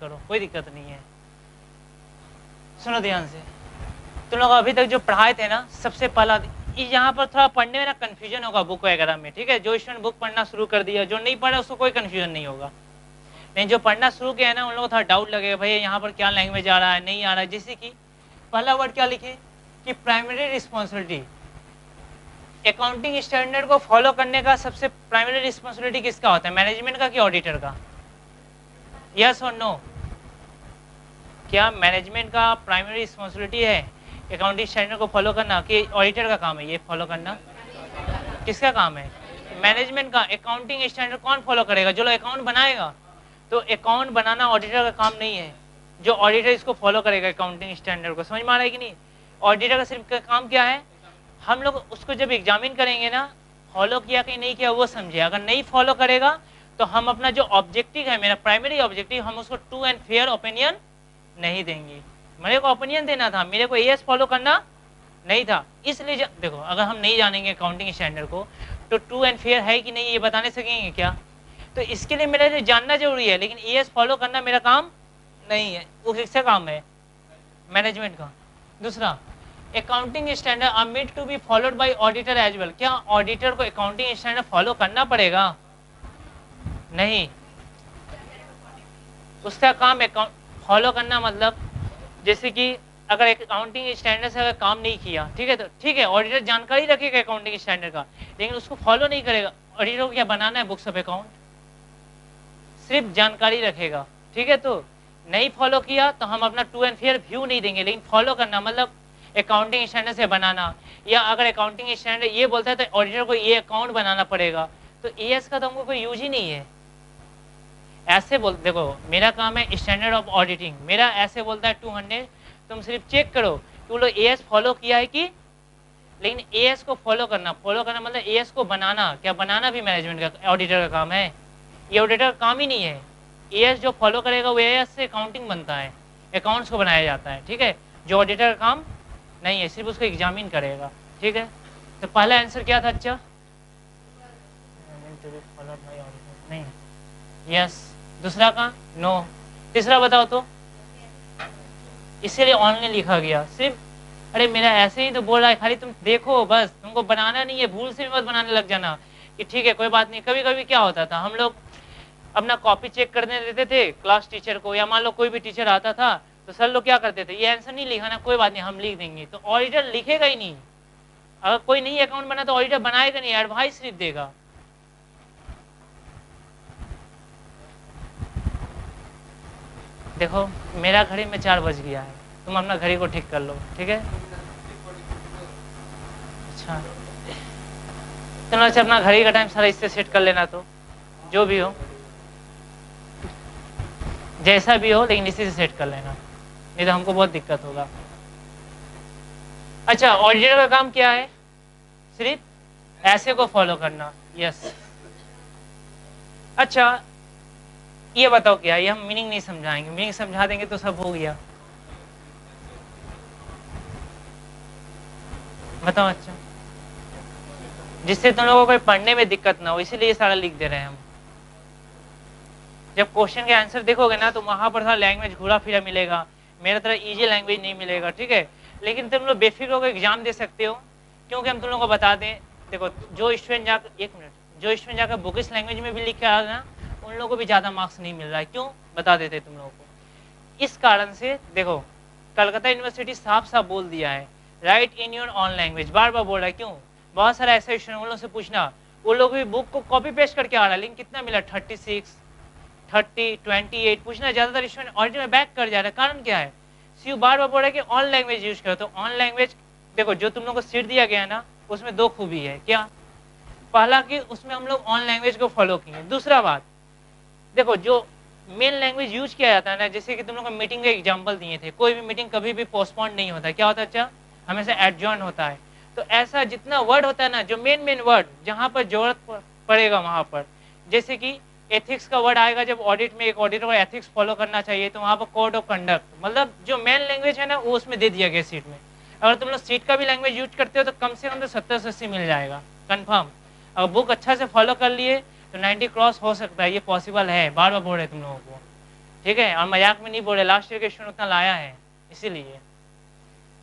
करो, कोई दिक्कत नहीं है। सुनो ध्यान से, तुम लोग अभी तक जो पढ़ाए थे ना, सबसे पहला यहाँ पर थोड़ा पढ़ने में ना कंफ्यूजन होगा बुक वगैरह में, ठीक है। जो स्टूडेंट बुक पढ़ना शुरू कर दिया, जो नहीं पढ़ा उसको कोई कंफ्यूजन नहीं होगा, नहीं जो पढ़ना शुरू किया है ना उन लोगों को थोड़ा डाउट लगेगा, भैया यहाँ पर क्या लैंग्वेज आ रहा है, नहीं आ रहा है। जैसे कि पहला वर्ड क्या लिखे कि प्राइमरी रिस्पॉन्सिबिलिटी, अकाउंटिंग स्टैंडर्ड को फॉलो करने का सबसे प्राइमरी रिस्पॉन्सिबिलिटी किसका होता है, मैनेजमेंट का कि ऑडिटर का? यस और नो? क्या मैनेजमेंट का प्राइमरी रिस्पॉन्सिबिलिटी है अकाउंटिंग स्टैंडर्ड को फॉलो करना, कि ऑडिटर का काम है ये फॉलो करना? किसका काम है? मैनेजमेंट का। अकाउंटिंग स्टैंडर्ड कौन फॉलो करेगा? जो लोग अकाउंट बनाएगा। तो अकाउंट बनाना ऑडिटर का काम नहीं है, जो ऑडिटर इसको फॉलो करेगा अकाउंटिंग स्टैंडर्ड को। समझ में आ रहा है कि नहीं? ऑडिटर का सिर्फ काम क्या है, हम लोग उसको जब एग्जामिन करेंगे ना, फॉलो किया कि नहीं किया वो समझे। अगर नहीं फॉलो करेगा तो हम अपना जो ऑब्जेक्टिव है, मेरा प्राइमरी ऑब्जेक्टिव, हम उसको ट्रू एंड फेयर ओपिनियन नहीं देंगे। मेरे को ओपिनियन देना था, मेरे को एएस फॉलो करना नहीं था। इसलिए देखो, अगर हम नहीं जानेंगे अकाउंटिंग स्टैंडर्ड को तो ट्रू एंड फेयर है कि नहीं ये बताने सकेंगे क्या? तो इसके लिए मेरे लिए जानना जरूरी है, लेकिन एएस फॉलो करना मेरा काम नहीं है, वो किसका काम है? मैनेजमेंट का। दूसरा, accounting standard are meant to be followed by auditor as well. क्या ऑडिटर को अकाउंटिंग स्टैंडर्ड फॉलो करना पड़ेगा? नहीं, उसका काम अकाउंट फॉलो करना, मतलब जैसे कि अगर अकाउंटिंग स्टैंडर्ड से अगर काम नहीं किया, ठीक है, तो ठीक है, ऑडिटर जानकारी रखेगा अकाउंटिंग स्टैंडर्ड का, लेकिन उसको फॉलो नहीं करेगा। ऑडिटर को क्या बनाना है? बुक्स ऑफ अकाउंट, सिर्फ जानकारी रखेगा, ठीक है। तो नहीं फॉलो किया तो हम अपना ट्रू एंड फेयर व्यू नहीं देंगे, लेकिन फॉलो करना मतलब अकाउंटिंग स्टैंडर्ड से बनाना। या अगर अकाउंटिंग स्टैंडर्ड ये बोलता है तो ऑडिटर को ये अकाउंट बनाना पड़ेगा, तो एएस का तो हमको कोई यूज ही नहीं है। ऐसे बोल, देखो मेरा काम है स्टैंडर्ड ऑफ ऑडिटिंग, मेरा ऐसे बोलता है 200, तुम सिर्फ चेक करो कि वो लोग एएस फॉलो किया है कि, लेकिन एएस को फॉलो करना मतलब एएस को बनाना, क्या बनाना भी मैनेजमेंट का, ऑडिटर का काम है? ये ऑडिटर का काम ही नहीं है। एएस जो फॉलो करेगा वो एएस से अकाउंटिंग बनता है, अकाउंट्स को बनाया जाता है, ठीक है। जो ऑडिटर का काम नहीं है, सिर्फ उसको एग्जामिन करेगा, ठीक है। तो पहला आंसर क्या था? अच्छा, नहीं, यस। दूसरा का नो। तीसरा बताओ तो? इसीलिए ऑनलाइन लिखा गया सिर्फ। अरे मेरा ऐसे ही तो बोल रहा है, खाली तुम देखो बस, तुमको बनाना नहीं है, भूल से भी मत बनाने लग जाना कि ठीक है कोई बात नहीं। कभी कभी क्या होता था, हम लोग अपना कॉपी चेक करने देते थे क्लास टीचर को, या मान लो कोई भी टीचर आता था तो सर लोग क्या करते थे, ये आंसर नहीं लिखा ना, कोई बात नहीं हम लिख देंगे, तो ऑडिटर लिखेगा ही नहीं। अगर कोई नहीं अकाउंट बना तो ऑडिटर बनाएगा नहीं, एडवाइस सिर्फ देगा। देखो मेरा घड़ी में 4 बज गया है, तुम अपना घड़ी को ठीक कर लो, ठीक है। अच्छा, चलो अच्छा, अपना घड़ी का टाइम सारा इससे सेट कर लेना, तो जो भी हो जैसा भी हो, लेकिन इसी से सेट कर लेना, नहीं तो हमको बहुत दिक्कत होगा। अच्छा, ऑडिटर का काम क्या है? सिर्फ ऐसे को फॉलो करना, यस। अच्छा ये बताओ क्या, ये हम मीनिंग नहीं समझाएंगे, मीनिंग समझा देंगे तो सब हो गया। बताओ। अच्छा, जिससे तुम लोगों को पढ़ने में दिक्कत ना हो, इसीलिए ये सारा लिख दे रहे हैं हम। जब क्वेश्चन के आंसर देखोगे ना तो वहां पर लैंग्वेज घूरा फिरा मिलेगा, मेरा तरह इजी लैंग्वेज नहीं मिलेगा, ठीक है। लेकिन तुम लोग बेफिक्र होकर एग्जाम दे सकते हो, क्योंकि हम तुम लोगों को बता दें। देखो जो स्टूडेंट जाकर, एक मिनट, जो स्टूडेंट जाकर बुकिश लैंग्वेज में भी लिख के आ ना, उन लोगों को भी ज्यादा मार्क्स नहीं मिल रहा है। क्यों? बता देते तुम लोगों को। इस कारण से देखो, कलकत्ता यूनिवर्सिटी साफ साफ बोल दिया है, write in your own language, बार बार बोल रहा है। क्यों? बहुत सारा ऐसा स्टूडेंट, उन लोगों से पूछना, वो लोग भी बुक को कॉपी पेस्ट करके आ रहा है, लेकिन कितना मिला? 36, 30, 28 पूछना, ज्यादातर स्टूडेंट ऑडिट में बैक कर जा रहा है। कारण क्या है? सीयू बार बार बोल रहा है कि ऑन लैंग्वेज यूज करो। तो ऑन लैंग्वेज, देखो जो तुम लोग को सीट दिया गया ना, उसमें 2 खूबी है। क्या? पहला कि उसमें हम लोग ऑन लैंग्वेज को फॉलो किए। दूसरा बात, देखो जो मेन लैंग्वेज यूज किया जाता है ना, जैसे कि तुम लोग को मीटिंग के एग्जाम्पल दिए थे, कोई भी मीटिंग कभी भी पोस्टपोन नहीं होता है। क्या होता है? अच्छा, हमेशा एडजॉर्न होता है। तो ऐसा जितना वर्ड होता है ना, जो मेन वर्ड जहां पर जरूरत पड़ेगा वहां पर, जैसे कि एथिक्स का वर्ड आएगा, जब ऑडिट में एक ऑडिटर को एथिक्स फॉलो करना चाहिए, तो वहां पर कोड ऑफ कंडक्ट, मतलब जो मेन लैंग्वेज है ना वो उसमें दे दिया गया सीट में। अगर तुम लोग सीट का भी लैंग्वेज यूज करते हो तो कम से कम तो 70 से 80 मिल जाएगा कंफर्म। अगर बुक अच्छा से फॉलो कर लिए तो 90 क्रॉस हो सकता है, ये पॉसिबल है, बार बार बोल रहे तुम लोगों को। ठीक है, और मजाक में नहीं बोल रहे, लास्ट ईयर के स्टूडेंट उतना लाया है, इसीलिए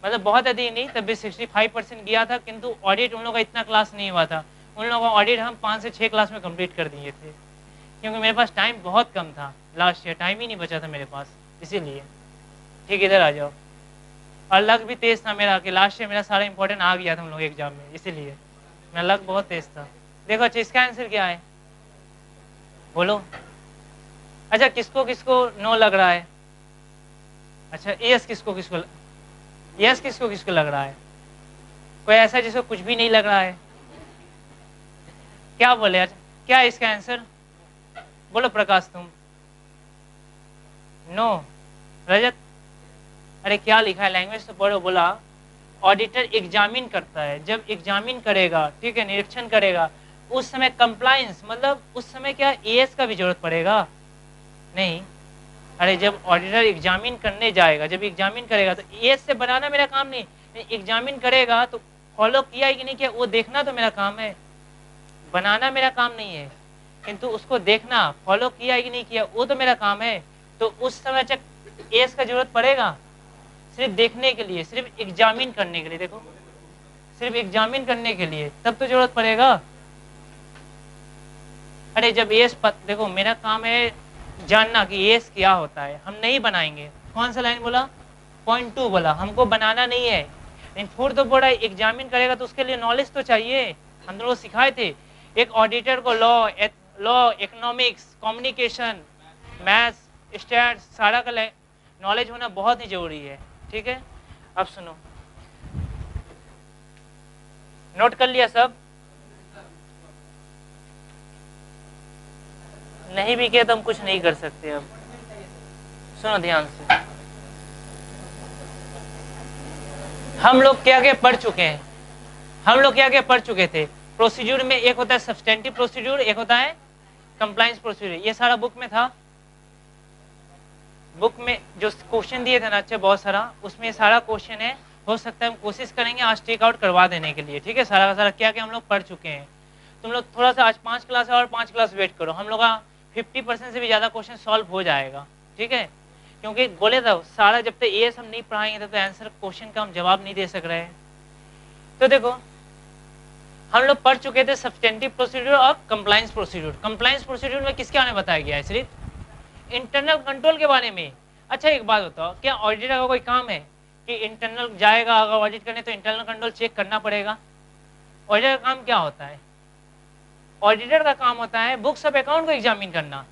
मतलब बहुत अधिक नहीं, तब भी 65% गया था, किंतु ऑडिट उन लोगों का इतना क्लास नहीं हुआ था। उन लोगों का ऑडिट हम 5 से 6 क्लास में कंप्लीट कर दिए थे, क्योंकि मेरे पास टाइम बहुत कम था, लास्ट ईयर टाइम ही नहीं बचा था मेरे पास, इसीलिए। ठीक, इधर आ जाओ। और लक भी तेज था मेरा कि लास्ट ईयर मेरा सारा इंपॉर्टेंट आ गया था हम लोग एग्जाम में, इसीलिए मेरा लक बहुत तेज था। देखो अच्छा, इसका आंसर क्या है बोलो। अच्छा, किसको किसको नो लग रहा है? अच्छा, यस किसको किसको, यस किसको किसको लग रहा है? कोई ऐसा जिसको कुछ भी नहीं लग रहा है? क्या बोले? अच्छा, क्या है इसका आंसर बोलो प्रकाश तुम। नो। रजत, अरे क्या लिखा है, लैंग्वेज तो पढ़ो। बोला ऑडिटर एग्जामिन करता है, जब एग्जामिन करेगा, ठीक है, निरीक्षण करेगा, उस समय कंप्लायंस मतलब उस समय क्या एएस का भी जरूरत पड़ेगा? नहीं। अरे जब ऑडिटर एग्जामिन करने जाएगा, जब एग्जामिन करेगा, तो एएस से बनाना मेरा काम नहीं, एग्जामिन करेगा तो फॉलो किया है कि नहीं किया वो देखना तो मेरा काम है, बनाना मेरा काम नहीं है, किंतु उसको देखना फॉलो किया है कि नहीं किया वो तो मेरा काम है। तो उस समय एएस का जरूरत पड़ेगा? सिर्फ देखने के लिए, सिर्फ एग्जामिन करने के लिए, देखो सिर्फ एग्जामिन करने के लिए, तब तो जरूरत पड़ेगा। अरे जब एएस देखो मेरा काम है जानना कि एएस क्या होता है, हम नहीं बनाएंगे। कौन सा लाइन बोला? पॉइंट 2 बोला, हमको बनाना नहीं है। लेकिन 4 तो बोला एग्जामिन करेगा तो उसके लिए नॉलेज तो चाहिए, हम लोग सिखाए थे। एक ऑडिटर को law, economics, communication, maths, stats, सारा का नॉलेज होना बहुत ही जरूरी है। ठीक है, अब सुनो, नोट कर लिया सब? नहीं भी किया तो हम कुछ नहीं कर सकते। अब सुनो ध्यान से, हम लोग क्या क्या पढ़ चुके हैं, हम लोग क्या क्या पढ़ चुके थे। प्रोसीड्यूर में एक होता है सब्सटेंटिव प्रोसीड्यूर, एक होता है कंप्लायंस प्रोसीड्यूर, ये सारा बुक में था। बुक में जो क्वेश्चन दिए थे ना, अच्छे बहुत सारा, उसमें सारा क्वेश्चन है। हो सकता है हम कोशिश करेंगे आज टेक आउट करवा देने के लिए, ठीक है, सारा का सारा क्या क्या हम लोग पढ़ चुके हैं। तुम लोग थोड़ा सा आज 5 क्लास और 5 क्लास वेट करो, हम लोग का 50% से भी ज्यादा क्वेश्चन सॉल्व हो जाएगा। ठीक है, क्योंकि बोले तो सारा जब तक एएस हम नहीं पढ़ाएंगे तब तो आंसर क्वेश्चन का हम जवाब नहीं दे सक रहे हैं। तो देखो हम लोग पढ़ चुके थे सब्सटेंटिव प्रोसीड्यूर और कंप्लायंस प्रोसीड्यूर। कंप्लायंस प्रोसीड्यूर में किसके बारे में बताया गया है? सिर्फ इंटरनल कंट्रोल के बारे में। अच्छा एक बात बताओ, क्या ऑडिटर का कोई काम है कि इंटरनल जाएगा अगर ऑडिट करने तो इंटरनल कंट्रोल चेक करना पड़ेगा? ऑडिटर का काम क्या होता है? ऑडिटर का काम होता है बुक्स ऑफ अकाउंट को एग्जामिन करना,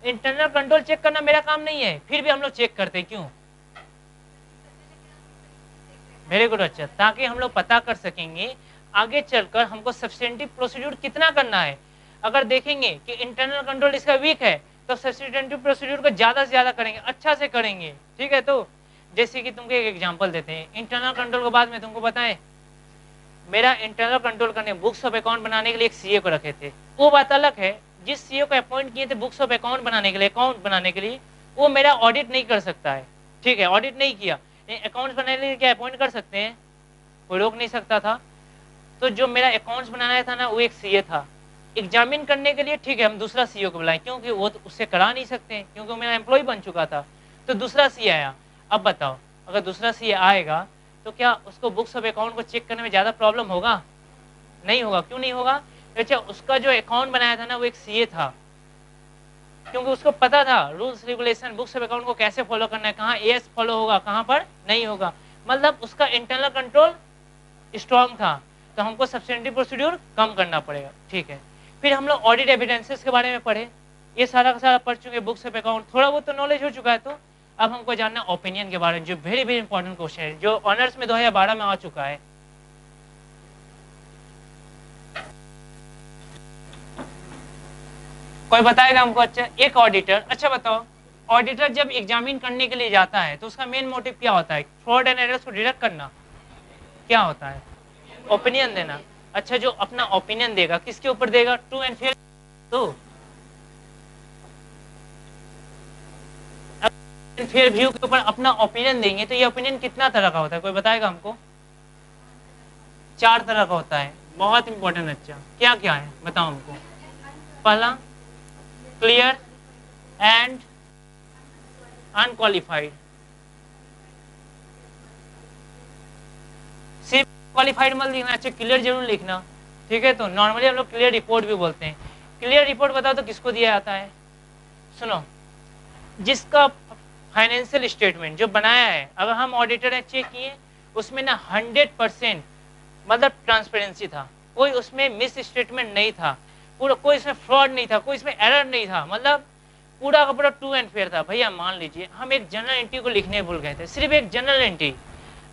इंटरनल कंट्रोल चेक करना मेरा काम नहीं है। फिर भी हम लोग चेक करते क्यों? Very good. अच्छा, ताकि हम लोग पता कर सकेंगे आगे चलकर हमको सब्सटेंटिव प्रोसीड्यूर कितना करना है। अगर देखेंगे कि इंटरनल कंट्रोल इसका वीक है तो सब्सटेंटिव प्रोसीड्यूर को ज्यादा से ज्यादा करेंगे, अच्छा से करेंगे। ठीक है, तो जैसे कि तुमको एक एग्जांपल देते हैं इंटरनल कंट्रोल के बाद में तुमको बताएं, मेरा इंटरनल कंट्रोल करने बुक्स ऑफ अकाउंट बनाने के लिए एक सीए को रखे थे। वो बात अलग है, जिस सीए को अपॉइंट किए थे बुक्स ऑफ अकाउंट बनाने के लिए, अकाउंट बनाने के लिए, वो मेरा ऑडिट नहीं कर सकता है। ठीक है, ऑडिट नहीं किया, अकाउंट्स बनाने के लिए क्या अपॉइंट कर सकते हैं? कोई रोक नहीं सकता था। तो जो मेरा अकाउंट्स बनाया था ना वो एक सीए था। एग्जामिन करने के लिए ठीक है हम दूसरा सीए को बुलाएं, क्योंकि वो तो उससे करा नहीं सकते क्योंकि वो मेरा एम्प्लॉय बन चुका था। तो दूसरा सीए आया। अब बताओ अगर दूसरा सीए आएगा तो क्या उसको बुक्स ऑफ अकाउंट को चेक करने में ज्यादा प्रॉब्लम होगा? नहीं होगा। क्यों नहीं होगा? अच्छा उसका जो अकाउंट बनाया था ना वो एक सीए था, क्योंकि उसको पता था rules regulation books of account को कैसे फॉलो करना है, कहाँ एएस फॉलो होगा कहाँ पर नहीं होगा, मतलब उसका इंटरनल कंट्रोल स्ट्रॉन्ग था। तो हमको सब्सटेंटिव प्रोसीड्यूर कम करना पड़ेगा। ठीक है, फिर हम लोग ऑडिट एविडेंसेस के बारे में पढ़े, ये सारा का सारा पढ़ चुके बुक्स ऑफ अकाउंट, थोड़ा बहुत तो नॉलेज हो चुका है। तो अब हमको जानना ओपिनियन के बारे में, जो वेरी वेरी इंपॉर्टेंट क्वेश्चन है, जो ऑनर्स में 2012 में आ चुका है। कोई बताएगा हमको? अच्छा एक ऑडिटर, अच्छा बताओ ऑडिटर जब एग्जामिन करने के लिए जाता है तो उसका मेन मोटिव क्या होता है? फ्रॉड एंड एरर्स को डिटेक्ट करना। क्या होता है? ओपिनियन देना। अच्छा जो अपना ओपिनियन देगा किसके ऊपर देगा? True and fair. तो फेयर व्यू के ऊपर अपना ओपिनियन देंगे तो ये ओपिनियन कितना तरह का होता है? कोई बताएगा हमको? 4 तरह का होता है, बहुत इंपॉर्टेंट। अच्छा क्या क्या है बताओ हमको? पहला क्लियर एंड अनक्वालिफाइड, सिर्फ क्वालिफाइड मत लिखना, अच्छा क्लियर जरूर लिखना, ठीक है। तो नॉर्मली हम लोग क्लियर रिपोर्ट भी बोलते हैं। क्लियर रिपोर्ट बताओ तो किसको दिया जाता है? सुनो, जिसका फाइनेंशियल स्टेटमेंट जो बनाया है, अगर हम ऑडिटर ने चेक किए उसमें ना 100% मतलब ट्रांसपेरेंसी था, कोई उसमें मिस स्टेटमेंट नहीं था, पूरा कोई इसमें फ्रॉड नहीं था, कोई इसमें एरर नहीं था, मतलब पूरा का पूरा ट्रू एंड फेयर था। भैया मान लीजिए हम एक जनरल एंट्री को लिखने भूल गए थे, सिर्फ एक जनरल एंट्री,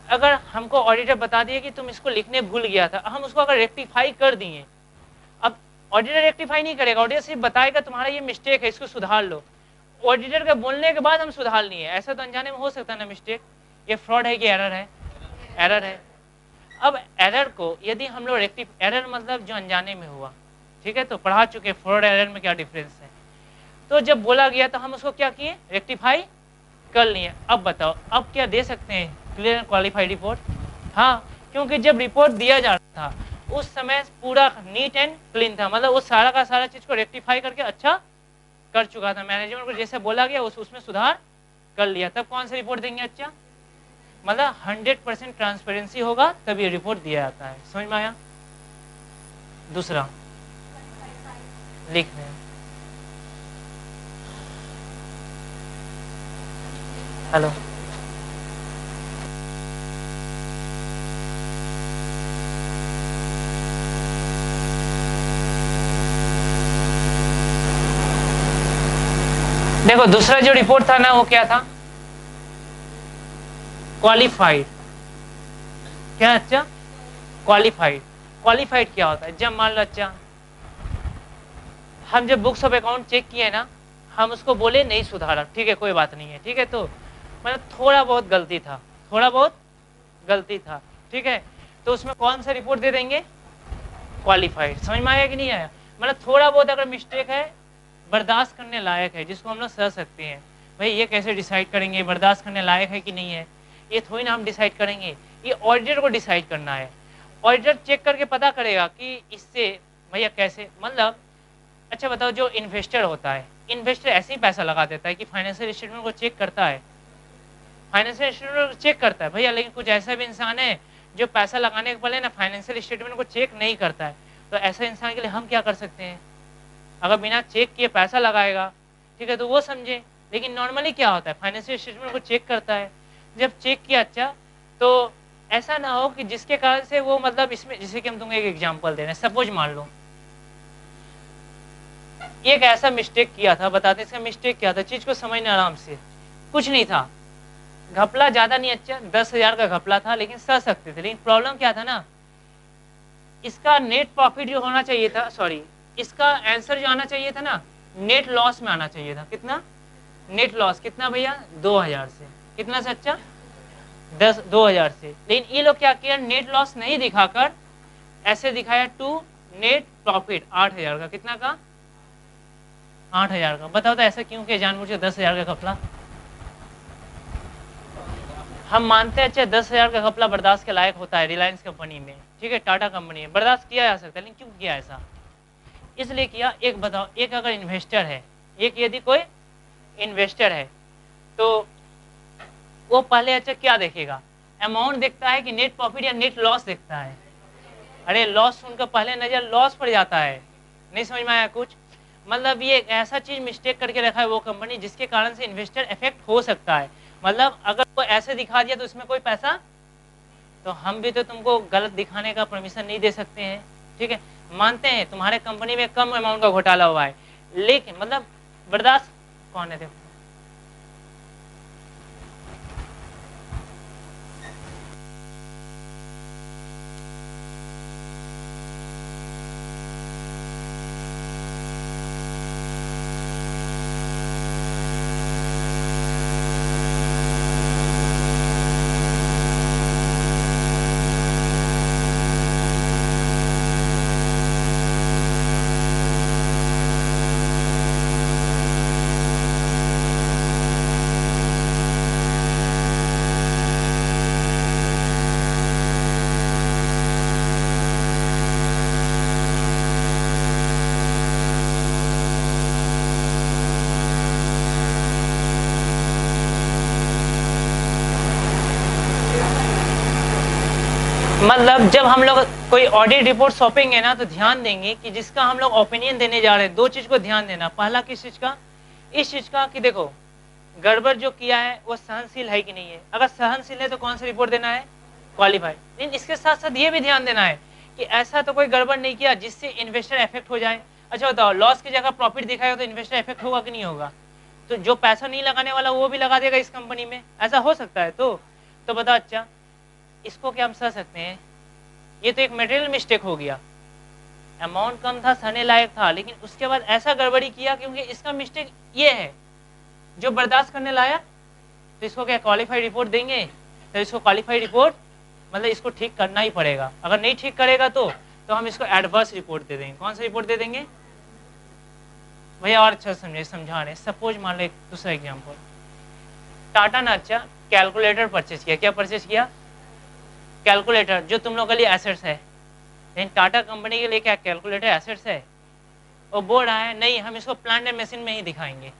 अगर हमको ऑडिटर बता दिए कि तुम इसको लिखने भूल गया था, हम उसको अगर रेक्टिफाई कर दिए, अब ऑडिटर रेक्टिफाई नहीं करेगा, ऑडिटर सिर्फ बताएगा तुम्हारा ये मिस्टेक है, इसको सुधार लो। ऑडिटर के बोलने के बाद हम सुधार लिए, ऐसा तो अनजाने में हो सकता है ना मिस्टेक, ये फ्रॉड है कि एरर है? एरर है। अब एरर को यदि हम लोग एरर मतलब जो अनजाने में हुआ, ठीक है, तो पढ़ा चुके फ्रॉड एरर में क्या डिफरेंस है। तो जब बोला गया तो हम उसको क्या किए, रेक्टिफाई कर लिए। अब बताओ अब क्या दे सकते हैं क्लियर एंड क्वालिफाइड रिपोर्ट? हाँ, क्योंकि जब रिपोर्ट दिया जा रहा था उस समय पूरा नीट एंड क्लीन था, मतलब वो सारा का सारा चीज को रेक्टिफाई करके अच्छा कर चुका था, मैनेजमेंट को जैसे बोला गया उसमें सुधार कर लिया। तब कौन सा रिपोर्ट देंगे? अच्छा, मतलब 100% ट्रांसपेरेंसी होगा तब ये रिपोर्ट दिया जाता है। समझ में आया? दूसरा लिख रहे हैं, हेलो, देखो दूसरा जो रिपोर्ट था ना वो क्या था? क्वालिफाइड। क्या? अच्छा क्वालिफाइड। क्वालिफाइड क्या होता है? जब मान लो अच्छा हम जब बुक्स ऑफ अकाउंट चेक किए ना, हम उसको बोले नहीं सुधारा, ठीक है कोई बात नहीं है, ठीक है, तो मतलब थोड़ा बहुत गलती था, थोड़ा बहुत गलती था, ठीक है, तो उसमें कौन सा रिपोर्ट दे देंगे? क्वालिफाइड। समझ में आया कि नहीं आया? मतलब थोड़ा बहुत अगर मिस्टेक है बर्दाश्त करने लायक है, जिसको हम लोग सह सकते हैं। भाई ये कैसे डिसाइड करेंगे बर्दाश्त करने लायक है कि नहीं है? ये थोड़ी ना हम डिसाइड करेंगे, ये ऑडिटर को डिसाइड करना है। ऑडिटर चेक करके पता करेगा कि इससे भैया कैसे, मतलब अच्छा बताओ, जो इन्वेस्टर होता है, इन्वेस्टर ऐसे ही पैसा लगा देता है कि फाइनेंशियल स्टेटमेंट को चेक करता है, फाइनेंशियल स्टेटमेंट को चेक करता है भैया, लेकिन कुछ ऐसा भी इंसान है जो पैसा लगाने के पहले ना फाइनेंशियल स्टेटमेंट को चेक नहीं करता है। तो ऐसे इंसान के लिए हम क्या कर सकते हैं? अगर बिना चेक किए पैसा लगाएगा, ठीक है, तो वो समझे, लेकिन नॉर्मली क्या होता है फाइनेंशियल स्टेटमेंट को चेक करता है, जब चेक किया अच्छा, तो ऐसा ना हो कि जिसके कारण से वो मतलब इसमें, जैसे कि हम तुमको एक एग्जांपल दे रहे हैं, सपोज मान लो एक ऐसा मिस्टेक किया था, बताते इसका मिस्टेक क्या था, चीज को समझना आराम से, कुछ नहीं था, घपला ज्यादा नहीं, अच्छा 10,000 का घपला था, लेकिन सह सकते थे, लेकिन प्रॉब्लम क्या था ना, इसका नेट प्रॉफिट जो होना चाहिए था, सॉरी इसका आंसर जो आना चाहिए था ना, नेट लॉस में आना चाहिए था। कितना? नेट लॉस कितना भैया? 2,000 से। कितना से? अच्छा 2,000 से। लेकिन ये लोग क्या किया, नेट लॉस नहीं दिखाकर ऐसे दिखाया टू नेट प्रॉफिट 8,000 का। कितना का? 8,000 का। बताओ तो ऐसा क्यों किया जानबूझ के 10,000 का घपला? हम मानते हैं अच्छा 10,000 का घपला बर्दाश्त के लायक होता है रिलायंस कंपनी में, ठीक है, टाटा कंपनी में बर्दाश्त किया जा सकता है, लेकिन क्यों किया ऐसा? इसलिए किया, एक बताओ, एक अगर इन्वेस्टर है, एक यदि कोई इन्वेस्टर है, तो वो पहले अच्छा क्या देखेगा, अमाउंट देखता है कि नेट प्रॉफिट या नेट लॉस देखता है? अरे लॉस सुनकर पहले नजर लॉस पड़ जाता है। नहीं समझ में आया कुछ? मतलब ये ऐसा चीज मिस्टेक करके रखा है वो कंपनी जिसके कारण से इन्वेस्टर इफेक्ट हो सकता है। मतलब अगर वो ऐसे दिखा दिया तो इसमें कोई पैसा, तो हम भी तो तुमको गलत दिखाने का परमिशन नहीं दे सकते हैं, ठीक है। मानते हैं तुम्हारे कंपनी में कम अमाउंट का घोटाला हुआ है, लेकिन मतलब बर्दाश्त कौन है? देखो मतलब जब हम लोग कोई ऑडिट रिपोर्ट सौंपेंगे ना, तो ध्यान देंगे कि जिसका हम लोग ओपिनियन देने जा रहे हैं, दो चीज को ध्यान देना। पहला किस चीज का? इस चीज का कि देखो गड़बड़ जो किया है वो सहनशील है कि नहीं है। अगर सहनशील है तो कौन सा रिपोर्ट देना है? क्वालिफाइड। लेकिन इसके साथ साथ ये भी ध्यान देना है कि ऐसा तो कोई गड़बड़ नहीं किया जिससे इन्वेस्टर इफेक्ट हो जाए। अच्छा बताओ, लॉस की जगह प्रॉफिट दिखाएगा तो इन्वेस्टर इफेक्ट होगा कि नहीं होगा? तो जो पैसा नहीं लगाने वाला वो भी लगा देगा इस कंपनी में, ऐसा हो सकता है। तो बताओ, अच्छा इसको क्या हम सह सकते हैं? ये तो एक मटेरियल मिस्टेक हो गया, अमाउंट कम था, सहने लायक था, लेकिन उसके बाद ऐसा गड़बड़ी किया क्योंकि इसका मिस्टेक ये है जो बर्दाश्त करने लायक। तो इसको क्या क्वालिफाइड रिपोर्ट देंगे? तो इसको क्वालिफाइड रिपोर्ट मतलब इसको ठीक करना ही पड़ेगा। अगर नहीं ठीक करेगा तो हम इसको एडवर्स रिपोर्ट दे देंगे। कौन सा रिपोर्ट दे देंगे भैया? और अच्छा समझा रहे। सपोज मान लो एक दूसरा एग्जाम्पल, टाटा ने अच्छा कैलकुलेटर परचेज किया। क्या परचेज किया? कैलकुलेटर, जो तुम लोग के लिए एसेट्स है। लेकिन टाटा कंपनी के लिए क्या कैलकुलेटर एसेट्स है? वो बोल रहा है नहीं, हम इसको प्लांट एंड मशीन में ही दिखाएंगे,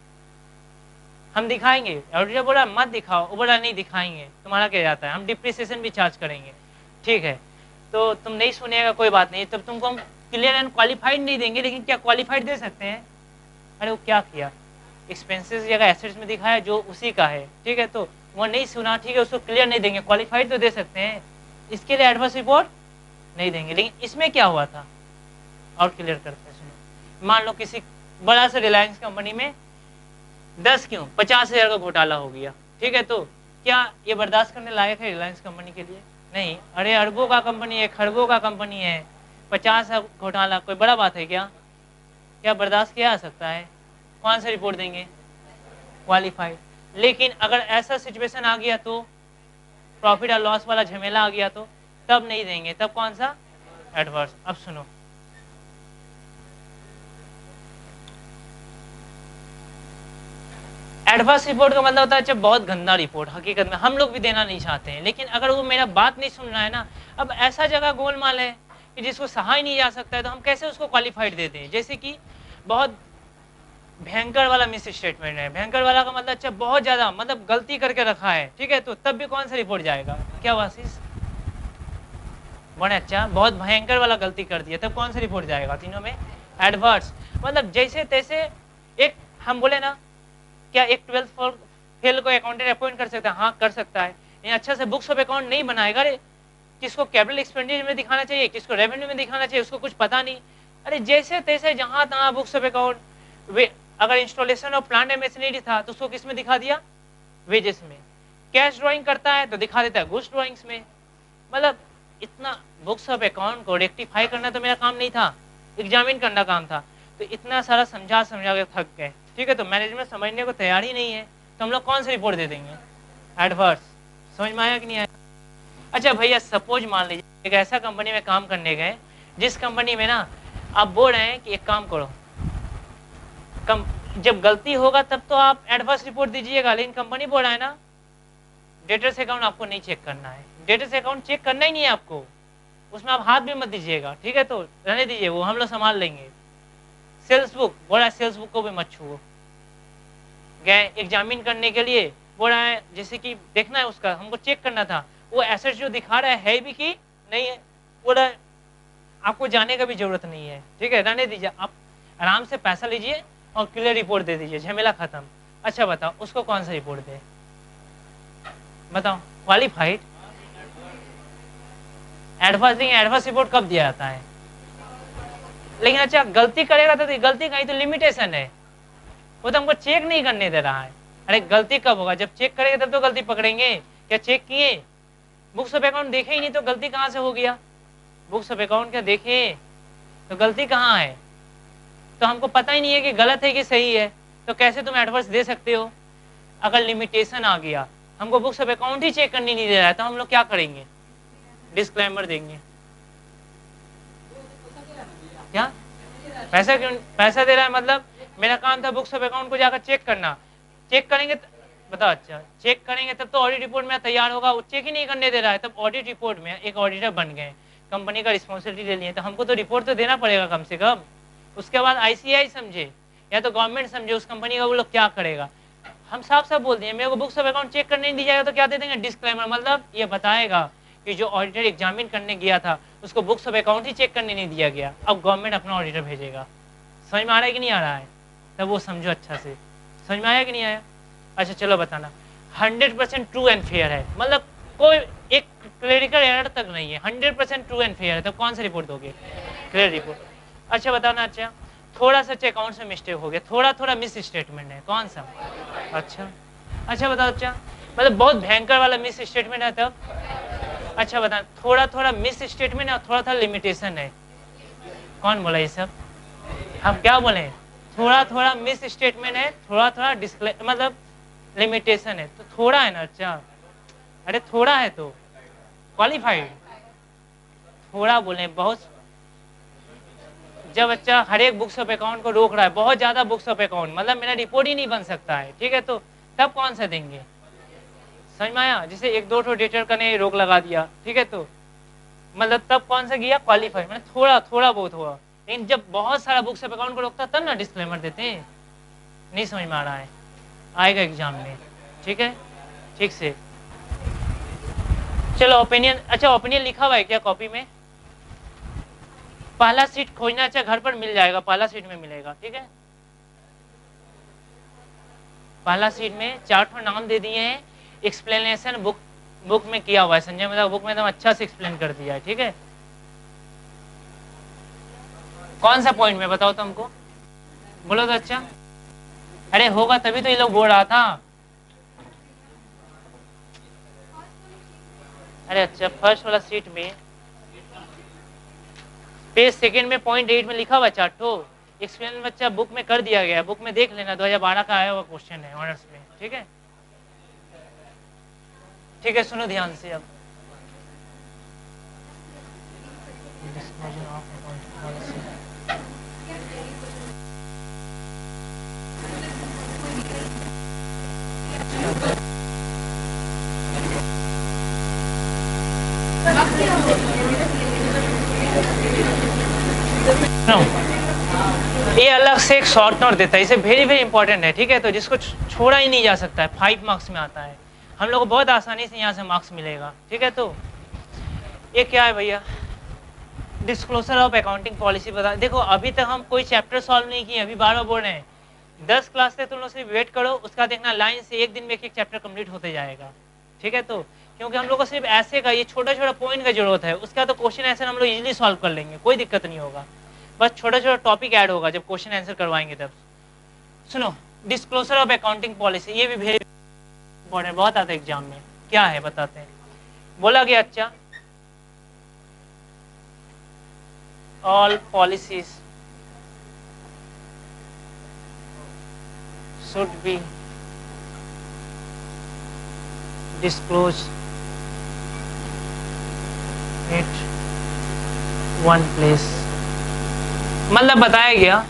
हम दिखाएंगे। ऑडिटर बोला मत दिखाओ, वो बोला नहीं दिखाएंगे। तुम्हारा क्या जाता है, हम डिप्रिसिएशन भी चार्ज करेंगे। ठीक है, तो तुम नहीं सुनेगा, कोई बात नहीं, तब तुमको हम क्लियर एंड क्वालिफाइड नहीं देंगे, लेकिन क्या क्वालिफाइड दे सकते हैं? अरे वो क्या किया, एक्सपेंसेस जगह एसेट्स में दिखाया जो उसी का है। ठीक है, तो वो नहीं सुना, ठीक है, उसको क्लियर नहीं देंगे, क्वालिफाइड तो दे सकते हैं, इसके लिए एडवर्स रिपोर्ट नहीं देंगे। लेकिन इसमें क्या हुआ था और क्लियर करते हैं, सुनो। मान लो किसी बड़ा सा रिलायंस कंपनी में 10 क्यों 50,000 का घोटाला हो गया। ठीक है, तो क्या ये बर्दाश्त करने लायक है रिलायंस कंपनी के लिए? नहीं। अरे अरबों का कंपनी है, खरबों का कंपनी है, 50 घोटाला कोई बड़ा बात है क्या? क्या बर्दाश्त किया जा सकता है? कौन सा रिपोर्ट देंगे? क्वालिफाइड। लेकिन अगर ऐसा सिचुएशन आ गया तो, प्रॉफिट और लॉस वाला झमेला आ गया तो तब नहीं देंगे, तब कौन सा? एडवर्स। अब सुनो, एडवर्स रिपोर्ट का मतलब होता है जब बहुत गंदा रिपोर्ट, हकीकत में हम लोग भी देना नहीं चाहते हैं, लेकिन अगर वो मेरा बात नहीं सुन रहा है ना, अब ऐसा जगह गोलमाल है कि जिसको सहा ही नहीं जा सकता है, तो हम कैसे उसको क्वालिफाइड देते हैं? जैसे कि बहुत भयंकर वाला मिस स्टेटमेंट है। भयंकर वाला का मतलब अच्छा बहुत ज्यादा मतलब गलती करके रखा है। ठीक है, तो तब भी कौन सा रिपोर्ट जाएगा? क्या वासिस? बड़े अच्छा, बहुत भयंकर वाला गलती कर दिया, तब कौन सा रिपोर्ट जाएगा? तीनों में एडवर्स। मतलब जैसे तैसे एक हम बोले ना, क्या एक 12th फेल को अकाउंटेंट अपॉइंट कर सकता है? हाँ कर सकता है। ये अच्छा से बुक्स ऑफ अकाउंट नहीं बनाएगा। अरे किसको कैपिटल एक्सपेंडिचर में दिखाना चाहिए, किसको रेवेन्यू में दिखाना चाहिए, उसको कुछ पता नहीं। अरे जैसे तैसे जहां तहां बुक्स ऑफ अकाउंट, वे अगर installation of plant and machinery था तो उसको किस में दिखा दिया? वेजेस में। कैश ड्राइंग करता है तो दिखा देता है गुड्स ड्राइंग्स में। मतलब इतना बुक्स ऑफ अकाउंट को रेक्टिफाई करना तो मेरा काम नहीं था, एग्जामिन करना काम था। तो इतना सारा समझा के थक गए। ठीक है, तो मैनेजमेंट समझने को तैयार ही नहीं है, तो हम लोग कौन सी रिपोर्ट दे देंगे? एडवर्स। समझ में आया कि नहीं आया? अच्छा भैया सपोज मान लीजिए एक ऐसा कंपनी में काम करने गए जिस कंपनी में ना आप बोल रहे हैं कि एक काम करो, जब गलती होगा तब तो आप एडवर्स रिपोर्ट दीजिएगा, लेकिन कंपनी बोल रहा है ना डेटर्स अकाउंट आपको नहीं चेक करना है, डेटर्स अकाउंट चेक करना ही नहीं है आपको, उसमें आप हाथ भी मत दीजिएगा। ठीक है, तो रहने दीजिए, वो हम लोग संभाल लेंगे। सेल्स बुक बोल रहा है सेल्स बुक को भी मत छुओ। गए एग्जामिन करने के लिए, बोल रहा है जैसे कि देखना है उसका, हमको चेक करना था वो एसेट जो दिखा रहा है भी कि नहीं है। बोल रहा है आपको जाने का भी जरूरत नहीं है। ठीक है, रहने दीजिए, आप आराम से पैसा लीजिए और क्लियर रिपोर्ट दे दीजिए, झमेला खत्म। अच्छा बताओ उसको कौन सा रिपोर्ट दे? बताओ। क्वालिफाइड। एडवर्स देंगे, एडवर्स रिपोर्ट कब दिया जाता है? लेकिन अच्छा गलती करेगा तो गलती का ही तो लिमिटेशन है, वो तो हमको चेक नहीं करने दे रहा है। अरे गलती कब होगा? जब चेक करेंगे तब तो गलती पकड़ेंगे। क्या चेक किए? बुक्स ऑफ अकाउंट देखे ही नहीं तो गलती कहाँ से हो गया? बुक्स ऑफ अकाउंट क्या देखे तो गलती कहाँ है? तो हमको पता ही नहीं है कि गलत है कि सही है, तो कैसे तुम एडवर्स दे सकते हो? अगर लिमिटेशन आ गया, हमको बुक्स ऑफ अकाउंट ही चेक करने नहीं दे रहा है, तो हम लोग क्या करेंगे? डिस्क्लेमर देंगे। क्या पैसा क्यों? पैसा दे रहा है मतलब मेरा काम था बुक्स ऑफ अकाउंट को जाकर चेक करना। चेक करेंगे बताओ, अच्छा चेक करेंगे तब तो ऑडिट रिपोर्ट मेरा तैयार होगा, वो चेक ही नहीं करने दे रहा है, तब ऑडिट रिपोर्ट में एक ऑडिटर बन गए, कंपनी का रिस्पॉन्सिबिलिटी ले लिए, तो हमको तो रिपोर्ट तो देना पड़ेगा कम से कम। उसके बाद आईसीआई समझे या तो गवर्नमेंट समझे उस कंपनी का, वो लोग क्या करेगा? हम साफ साफ बोल दिए मेरे को बुक्स ऑफ अकाउंट चेक करने नहीं दी जाएगा तो क्या दे देंगे? डिस्क्लेमर। मतलब ये बताएगा कि जो ऑडिटर एग्जामिन करने गया था उसको बुक्स ऑफ अकाउंट ही चेक करने नहीं दिया गया, अब गवर्नमेंट अपना ऑडिटर भेजेगा। समझ में आ रहा है कि नहीं आ रहा है? तब वो समझो अच्छा से, समझ में आया कि नहीं आया? अच्छा चलो बताना। 100% ट्रू एंड फेयर है, मतलब कोई एक क्लेरिकल एरर तक नहीं है, 100% ट्रू एंड फेयर है, तब कौन सा रिपोर्ट दोगे? Clear report. अच्छा बताना। अच्छा थोड़ा सा अकाउंट में मिस्टेक हो गया, थोड़ा थोड़ा मिस स्टेटमेंट है, कौन सा? अच्छा बताओ। अच्छा मतलब बहुत भयंकर वाला मिस स्टेटमेंट है तब? अच्छा बता, थोड़ा थोड़ा मिस स्टेटमेंट है और थोड़ा थोड़ा लिमिटेशन है, कौन बोला ये सब? हम क्या बोले? थोड़ा थोड़ा मिस स्टेटमेंट है, थोड़ा थोड़ा मतलब लिमिटेशन है, तो थोड़ा है ना। अच्छा अरे थोड़ा है तो क्वालिफाइड, थोड़ा बोले बहुत। जब बच्चा हर एक बुक्स ऑफ अकाउंट को रोक रहा है, बहुत ज्यादा बुक्स ऑफ अकाउंट, मतलब मेरा रिपोर्ट ही नहीं बन सकता है, ठीक है, तो तब कौन सा देंगे? समझ में आया? जैसे एक दो डेटर का ने रोक लगा दिया, ठीक है, तो मतलब तब कौन सा गया? क्वालिफाइड, मतलब थोड़ा थोड़ा बहुत हुआ। लेकिन जब बहुत सारा बुक्स ऑफ अकाउंट को रोकता तब ना डिस्क्लेमर देते हैं। नहीं समझ में आ रहा है? आएगा एग्जाम में, ठीक है, ठीक से। चलो ओपिनियन। अच्छा ओपिनियन लिखा हुआ है क्या कॉपी में? पहला सीट खोजना, अच्छा घर पर मिल जाएगा, पहला सीट में मिलेगा, ठीक है। पहला सीट में 4 नाम दे दिए हैं, एक्सप्लेनेशन बुक में किया हुआ है, संजय मतलब बुक में एकदम अच्छा से एक्सप्लेन कर दिया है, ठीक है। कौन सा पॉइंट में बताओ तुमको, बोलो तो। अच्छा अरे होगा तभी तो ये लोग बोल रहा था। अरे अच्छा फर्स्ट वाला सीट में पेज सेकंड में .8 में लिखा हुआ 4 एक्सप्लेन बच्चा बुक में कर दिया गया, बुक में देख लेना, 2012 का आया हुआ क्वेश्चन है ऑनर्स में, ठीक है। ठीक है सुनो ध्यान से अब। ये अलग से एक शॉर्ट नोट देता है, इसे वेरी वेरी इंपॉर्टेंट है, ठीक है, तो जिसको छोड़ा ही नहीं जा सकता है, 5 मार्क्स में आता है, हम लोग को बहुत आसानी से यहाँ से मार्क्स मिलेगा, ठीक है। तो ये क्या है भैया? डिस्क्लोजर ऑफ अकाउंटिंग पॉलिसी बता। देखो अभी तक हम कोई चैप्टर सॉल्व नहीं किए, अभी बार बार बोल रहे हैं 10 क्लास से तुम लोग सिर्फ वेट करो, उसका देखना लाइन से एक दिन में एक चैप्टर कंप्लीट होते जाएगा, ठीक है। तो क्योंकि हम लोग को सिर्फ ऐसे का ये छोटा छोटा पॉइंट का जरूरत है, उसका तो क्वेश्चन आंसर हम लोग इजीली सॉल्व कर लेंगे, कोई दिक्कत नहीं होगा, बस छोटा छोटा टॉपिक ऐड होगा जब क्वेश्चन आंसर करवाएंगे तब। सुनो डिस्क्लोजर ऑफ अकाउंटिंग पॉलिसी, ये भी वेरी इंपॉर्टेंट, बहुत आता है एग्जाम में। क्या है बताते हैं, बोला गया अच्छा all policies should be disclosed at one place। मतलब बताया गया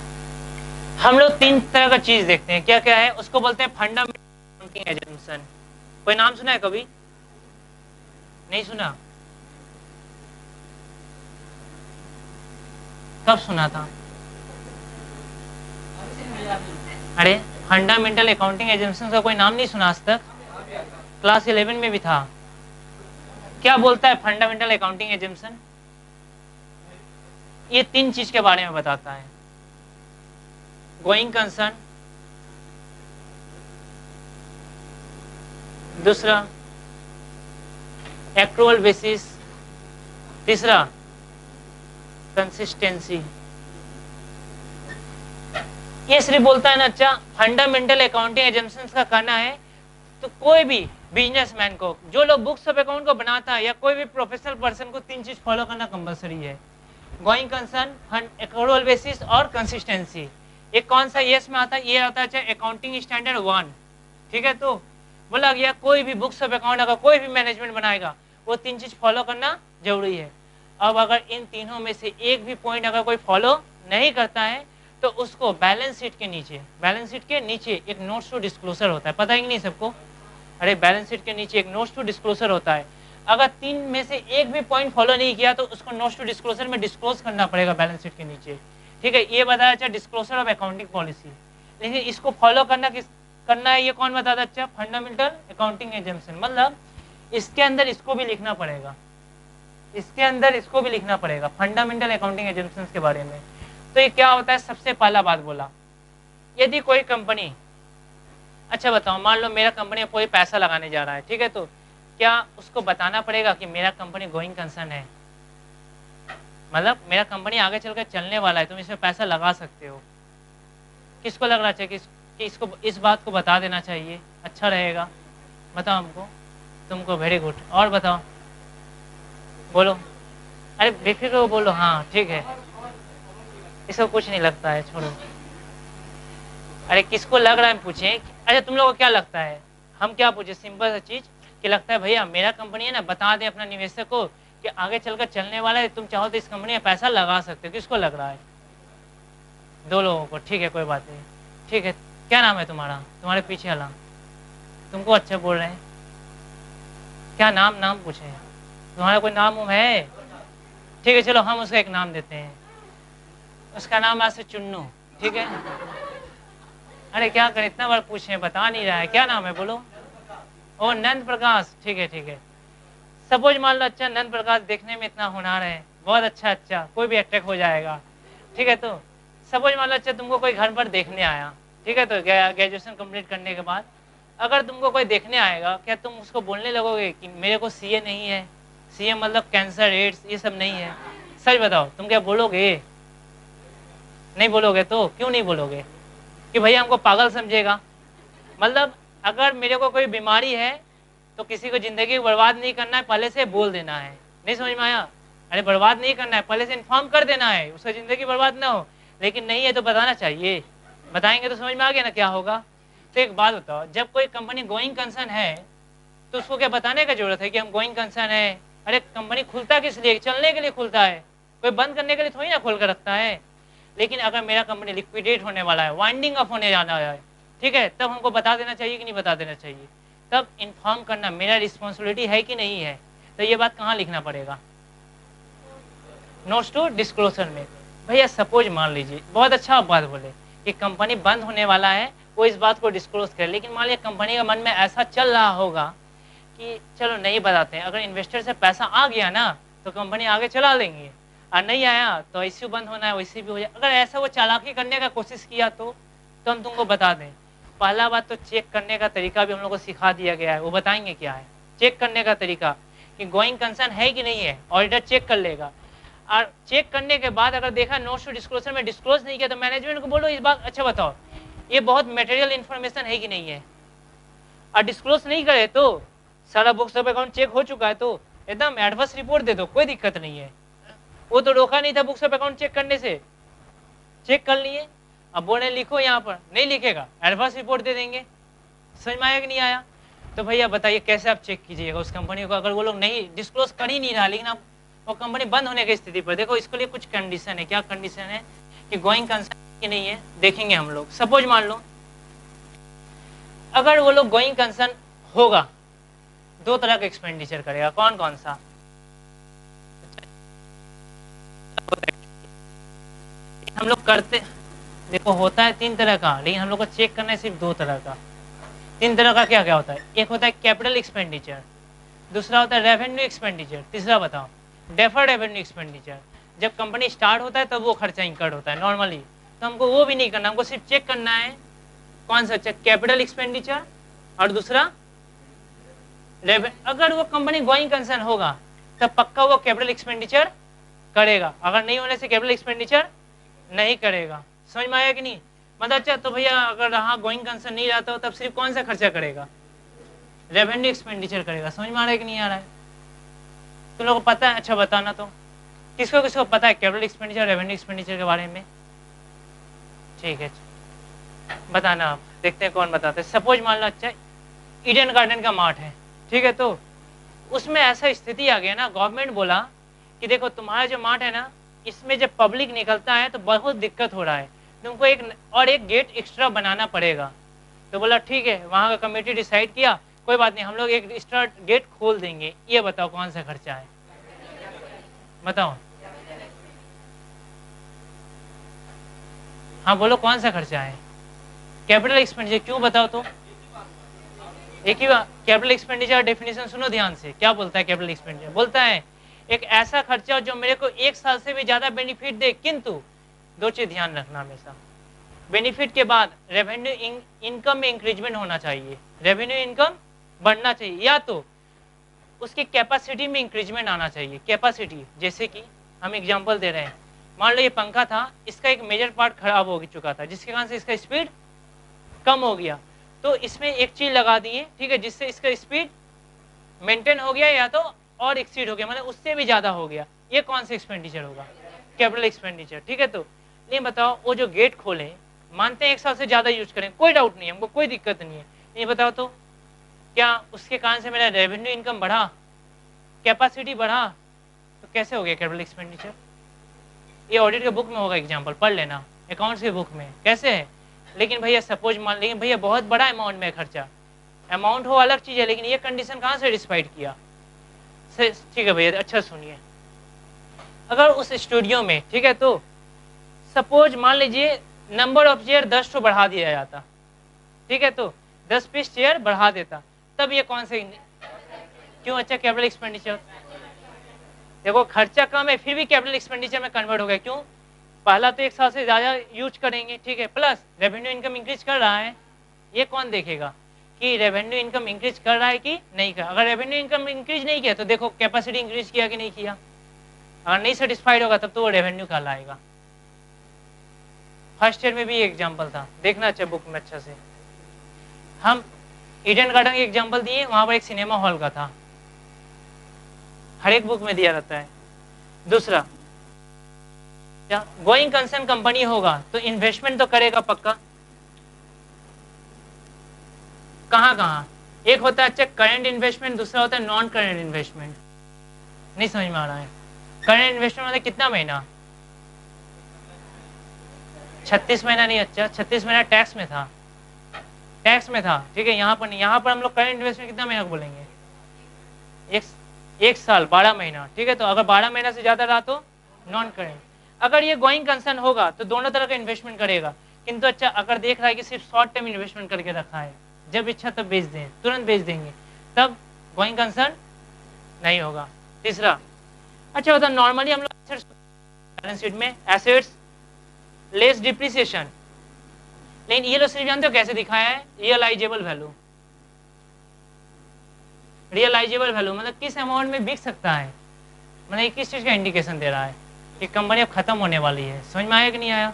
हम लोग 3 तरह का चीज देखते हैं, क्या क्या है? उसको बोलते हैं फंडामेंटल अकाउंटिंग एजम्पशन। कोई नाम सुना है कभी? नहीं सुना? कब सुना था? अरे फंडामेंटल अकाउंटिंग एजम्पशन का कोई नाम नहीं सुना आज तक? क्लास 11 में भी था। क्या बोलता है फंडामेंटल अकाउंटिंग एजम्पशन? ये 3 चीज के बारे में बताता है, गोइंग कंसर्न, दूसरा एक्चुअल बेसिस, तीसरा कंसिस्टेंसी। ये सिर्फ बोलता है ना अच्छा फंडामेंटल अकाउंटिंग एजम्पशंस का कहना है तो कोई भी बिजनेसमैन को, जो लोग बुक्स ऑफ अकाउंट को बनाता है या कोई भी प्रोफेशनल पर्सन को 3 चीज फॉलो करना कंपलसरी है, गोइंग कंसर्न, एक्चुअल बेसिस और कंसिस्टेंसी। एक कौन सा यस में आता है? ये आता है अकाउंटिंग स्टैंडर्ड 1, ठीक है। तो बोला गया कोई भी बुक्स ऑफ अकाउंट अगर कोई भी मैनेजमेंट बनाएगा वो 3 चीज फॉलो करना जरूरी है। अब अगर इन तीनों में से एक भी पॉइंट अगर कोई फॉलो नहीं करता है तो उसको बैलेंस शीट के नीचे एक नोट्स टू डिस्क्लोजर होता है, पता ही नहीं सबको? अरे बैलेंस शीट के नीचे एक नोट्स टू डिस्क्लोजर होता है, अगर 3 में से एक भी पॉइंट फॉलो नहीं किया तो उसको नोट्स टू डिस्क्लोजर में डिस्क्लोज करना पड़ेगा बैलेंस शीट के नीचे, ठीक है। ये बताया अच्छा डिस्क्लोजर ऑफ अकाउंटिंग पॉलिसी, लेकिन इसको फॉलो करना है ये कौन बताता? अच्छा फंडामेंटल अकाउंटिंग एजम्पशन, मतलब इसके अंदर इसको भी लिखना पड़ेगा, इसके अंदर इसको भी लिखना पड़ेगा, फंडामेंटल अकाउंटिंग एजम्पशंस के बारे में। तो ये क्या होता है, सबसे पहला बात बोला, यदि कोई कंपनी, अच्छा बताओ मान लो मेरा कंपनी कोई पैसा लगाने जा रहा है, ठीक है, तो क्या उसको बताना पड़ेगा कि मेरा कंपनी गोइंग कंसर्न है, मतलब मेरा कंपनी आगे चलकर चलने वाला है, तुम इसमें पैसा लगा सकते हो। किसको लगना चाहिए कि इसको इस बात को बता देना चाहिए, अच्छा रहेगा, बताओ हमको, तुमको, वेरी गुड, और बताओ, बोलो, अरे बेफिक्र हो बोलो, हाँ ठीक है, इसको कुछ नहीं लगता है, छोड़ो, अरे किसको लग रहा है पूछे, अच्छा तुम लोगों को क्या लगता है, हम क्या पूछे, सिंपल सा चीज कि लगता है भैया मेरा कंपनी है ना, बता दे अपना निवेशक को कि आगे चलकर चलने वाला है, तुम चाहो तो इस कंपनी में पैसा लगा सकते हो। किसको लग रहा है, दो लोगों को, ठीक है कोई बात नहीं, ठीक है, क्या नाम है तुम्हारा, तुम्हारे पीछे वाला, तुमको अच्छा बोल रहे हैं, क्या नाम, नाम पूछे, तुम्हारा कोई नाम है, ठीक है चलो हम उसका एक नाम देते हैं, उसका नाम ऐसे चुन्नू, ठीक है, अरे क्या करें इतना बार पूछे बता नहीं रहा है, क्या नाम है बोलो, ओ नंद प्रकाश, ठीक है ठीक है, सपोज मान लो अच्छा नंद प्रकाश देखने में इतना होनहार है, बहुत अच्छा, अच्छा कोई भी अट्रैक्ट हो जाएगा, ठीक है, तो सपोज मान लो अच्छा तुमको कोई घर पर देखने आया, ठीक है, तो ग्रेजुएशन कंप्लीट करने के बाद अगर तुमको कोई देखने आएगा, क्या तुम उसको बोलने लगोगे कि मेरे को सीए नहीं है, सीए मतलब कैंसर, एड्स, ये सब नहीं है, सच बताओ तुम क्या बोलोगे, नहीं बोलोगे, तो क्यों नहीं बोलोगे, कि भैया हमको पागल समझेगा, मतलब अगर मेरे को कोई बीमारी है तो किसी को जिंदगी बर्बाद नहीं करना है, पहले से बोल देना है, नहीं समझ में आया, अरे बर्बाद नहीं करना है, पहले से इन्फॉर्म कर देना है, उसका जिंदगी बर्बाद ना हो, लेकिन नहीं है तो बताना चाहिए, बताएंगे तो समझ में आ गया ना क्या होगा। तो एक बात बताओ, जब कोई कंपनी गोइंग कंसर्न है तो उसको क्या बताने का जरूरत है कि हम गोइंग कंसर्न है, अरे कंपनी खुलता किस लिए, चलने के लिए खुलता है, कोई बंद करने के लिए थोड़ी ना खोल कर रखता है। लेकिन अगर मेरा कंपनी लिक्विडेट होने वाला है, वाइंडिंग अप होने जाना है, ठीक है, तब हमको बता देना चाहिए कि नहीं बता देना चाहिए, तब इन्फॉर्म करना मेरा रिस्पॉन्सिबिलिटी है कि नहीं है। तो ये बात कहाँ लिखना पड़ेगा, नोट्स टू डिस्क्लोजर में। भैया सपोज मान लीजिए, बहुत अच्छा आप बात बोले कि कंपनी बंद होने वाला है, वो इस बात को डिस्क्लोज करे, लेकिन मान लीजिए कंपनी का मन में ऐसा चल रहा होगा कि चलो नहीं बताते हैं, अगर इन्वेस्टर से पैसा आ गया ना तो कंपनी आगे चला लेंगे, और नहीं आया तो आईसीयू बंद होना है, वैसे भी हो जाए, अगर ऐसा वो चालाकी करने का कोशिश किया तो हम तुमको बता दें। पहला बात तो चेक करने का तरीका भी हम लोग को सिखा दिया गया है, वो बताएंगे क्या है चेक करने का तरीका, कि गोइंग कंसर्न है कि नहीं है, ऑडिटर चेक कर लेगा, और चेक करने के बाद अगर देखा नोट्स टू डिस्क्लोजर में डिस्क्लोज नहीं किया तो मैनेजमेंट को बोलो इस बात, अच्छा बताओ ये बहुत मटेरियल इन्फॉर्मेशन है कि नहीं है, और डिस्क्लोज नहीं करे तो सारा बुक्स ऑफ अकाउंट चेक हो चुका है तो एकदम एडवर्स रिपोर्ट दे दो, कोई दिक्कत नहीं है, वो तो रोका नहीं था बुक्स ऑफ अकाउंट चेक करने से, चेक कर लिए, अब बोले लिखो यहाँ पर, नहीं लिखेगा एडवर्स रिपोर्ट दे देंगे, समझ में आया कि नहीं आया। तो भैया बताइए कैसे आप चेक कीजिएगा उस कंपनी को, अगर वो लोग नहीं डिस्क्लोज कर ही नहीं रहा, लेकिन आप वो कंपनी बंद होने की स्थिति पर, देखो इसके लिए कुछ कंडीशन है, क्या कंडीशन है कि गोइंग कंसर्न की नहीं है, देखेंगे हम लोग। सपोज मान लो अगर वो लोग गोइंग कंसर्न होगा, दो तरह का एक्सपेंडिचर करेगा, कौन कौन सा, हम लोग करते, देखो होता है तीन तरह का, लेकिन हम लोग को चेक करना है सिर्फ दो तरह का। तीन तरह का क्या क्या होता है, एक होता है कैपिटल एक्सपेंडिचर, दूसरा होता है रेवेन्यू एक्सपेंडिचर, तीसरा बताओ डेफर्ड रेवेन्यू एक्सपेंडिचर। जब कंपनी स्टार्ट होता है तब वो खर्चा इंकर्ड होता है नॉर्मली, तो हमको वो भी नहीं करना, हमको सिर्फ चेक करना है कौन सा, कैपिटल एक्सपेंडिचर और दूसरा अगर वो कंपनी गोइंग कंसर्न होगा तब पक्का वो कैपिटल एक्सपेंडिचर करेगा, अगर नहीं होने से कैपिटल एक्सपेंडिचर नहीं करेगा। समझ में आया कि नहीं, मतलब अच्छा तो भैया अगर रहा गोइंग कंसर्न नहीं रहता हो तब सिर्फ कौन सा खर्चा करेगा, रेवेन्यू एक्सपेंडिचर करेगा। समझ में आ रहा है कि नहीं आ रहा है, तुम लोगों को पता है, अच्छा बताना तो किसको किसको पता है कैपिटल एक्सपेंडिचर रेवेन्यू एक्सपेंडिचर के बारे में, ठीक है बताना आप, देखते हैं कौन बताते हैं। सपोज मान लो अच्छा ईडन गार्डन का मार्ट है, ठीक है, तो उसमें ऐसा स्थिति आ गया ना, गवर्नमेंट बोला कि देखो तुम्हारा जो मार्ट है ना, इसमें जब पब्लिक निकलता है तो बहुत दिक्कत हो रहा है, तुमको एक गेट एक्स्ट्रा बनाना पड़ेगा। तो बोला ठीक है, वहाँ का कमेटी डिसाइड किया, कोई बात नहीं हम लोग एक एक्स्ट्रा गेट खोल देंगे। ये बताओ कौन सा खर्चा है, बताओ, हाँ बोलो कौन सा खर्चा है, कैपिटल एक्सपेंडिचर, क्यों बताओ तो, एक ही कैपिटल एक्सपेंडिचर डेफिनेशन सुनो ध्यान से, क्या बोलता है कैपिटल एक्सपेंडिचर, बोलता है एक ऐसा खर्चा जो मेरे को 1 साल से भी ज्यादा बेनिफिट दे, किंतु 2 चीज ध्यान रखना हमेशा, बेनिफिट के बाद रेवेन्यू इनकम में इंक्रीजमेंट होना चाहिए, रेवेन्यू इनकम बढ़ना चाहिए, या तो उसकी कैपेसिटी में इंक्रीजमेंट आना चाहिए। कैपेसिटी जैसे कि हम एग्जांपल दे रहे हैं, मान लो ये पंखा था, इसका एक मेजर पार्ट खराब हो चुका था जिसके कारण से इसका स्पीड कम हो गया, तो इसमें एक चीज लगा दिए, ठीक है, जिससे इसका स्पीड मेंटेन हो गया या तो और एक्सीड हो गया, मतलब उससे भी ज्यादा हो गया। ये कौन सा एक्सपेंडिचर होगा? कैपिटल एक्सपेंडिचर, ठीक है। तो ये बताओ, वो जो गेट खोले, मानते हैं 1 साल से ज्यादा यूज करें, कोई डाउट नहीं है, हमको कोई दिक्कत नहीं है, ये बताओ तो क्या उसके कारण से मेरा रेवेन्यू इनकम बढ़ा, कैपेसिटी बढ़ा, तो कैसे हो गया कैपिटल एक्सपेंडिचर? ये ऑडिट के बुक में होगा, एग्जांपल पढ़ लेना, अकाउंट्स के बुक में कैसे है। लेकिन भैया सपोज मान, लेकिन भैया बहुत बड़ा अमाउंट में खर्चा, अमाउंट हो अलग चीज है, लेकिन ये कंडीशन कहाँ सेटिस्फाइड किया? ठीक है भैया, अच्छा सुनिए, अगर उस स्टूडियो में, ठीक है, तो सपोज मान लीजिए नंबर ऑफ चेयर 10 बढ़ा दिया जाता, ठीक है, तो 10 पीस चेयर बढ़ा देता, तब ये कौन से क्यों अच्छा कैपिटल एक्सपेंडिचर? देखो खर्चा कम है फिर भी कैपिटल एक्सपेंडिचर में कन्वर्ट हो गया, क्यों? पहला तो 1 साल से ज्यादा यूज करेंगे, ठीक है, प्लस रेवेन्यू इनकम इंक्रीज कर रहा है, ये कौन देखेगा कि रेवेन्यू इनकम इंक्रीज कर रहा है कि नहीं कर? अगर रेवेन्यू इनकम इंक्रीज नहीं किया तो देखो कैपेसिटी इंक्रीज किया कि नहीं किया, अगर नहीं सेटिस्फाइड होगा तब तो वो रेवेन्यू कहलाएगा। फर्स्ट ईयर में भी एग्जाम्पल था, देखना अच्छा बुक में अच्छा से, हम ईडन गार्डन की एग्जाम्पल दिए, वहां पर एक सिनेमा हॉल का था, हर एक बुक में दिया रहता है। दूसरा, क्या गोइंग कंसर्न कंपनी होगा तो इन्वेस्टमेंट तो करेगा पक्का, कहाँ कहाँ? एक होता है अच्छा करंट इन्वेस्टमेंट, दूसरा होता है नॉन करंट इन्वेस्टमेंट। नहीं समझ में आ रहा है? करंट इन्वेस्टमेंट मतलब कितना महीना? 36 महीना नहीं, अच्छा 36 महीना टैक्स में था, टैक्स में था, ठीक है, यहाँ पर नहीं, यहाँ पर हम लोग करंट इन्वेस्टमेंट कितना महीना बोलेंगे? एक साल 12 महीना, ठीक है, तो अगर 12 महीना से ज्यादा रहा तो नॉन करंट। अगर ये गोइंग कंसर्न होगा तो दोनों तरह का इन्वेस्टमेंट करेगा, किंतु अच्छा अगर देख रहा है कि सिर्फ शॉर्ट टर्म इन्वेस्टमेंट करके रखा है, जब इच्छा तब बेच दें, तुरंत बेच देंगे, तब गोइंग कंसर्न नहीं होगा। तीसरा, अच्छा होता नॉर्मली हम लोग बैलेंस शीट में एसेट्स लेस डिप्रिसिएशन, लेकिन ये लोग सिर्फ जानते हो कैसे दिखाया है? रियलाइजेबल वैल्यू, रियलाइजेबल वैल्यू मतलब किस अमाउंट में बिक सकता है, मतलब ये किस चीज का इंडिकेशन दे रहा है कि कंपनी अब खत्म होने वाली है। समझ में आया कि नहीं आया?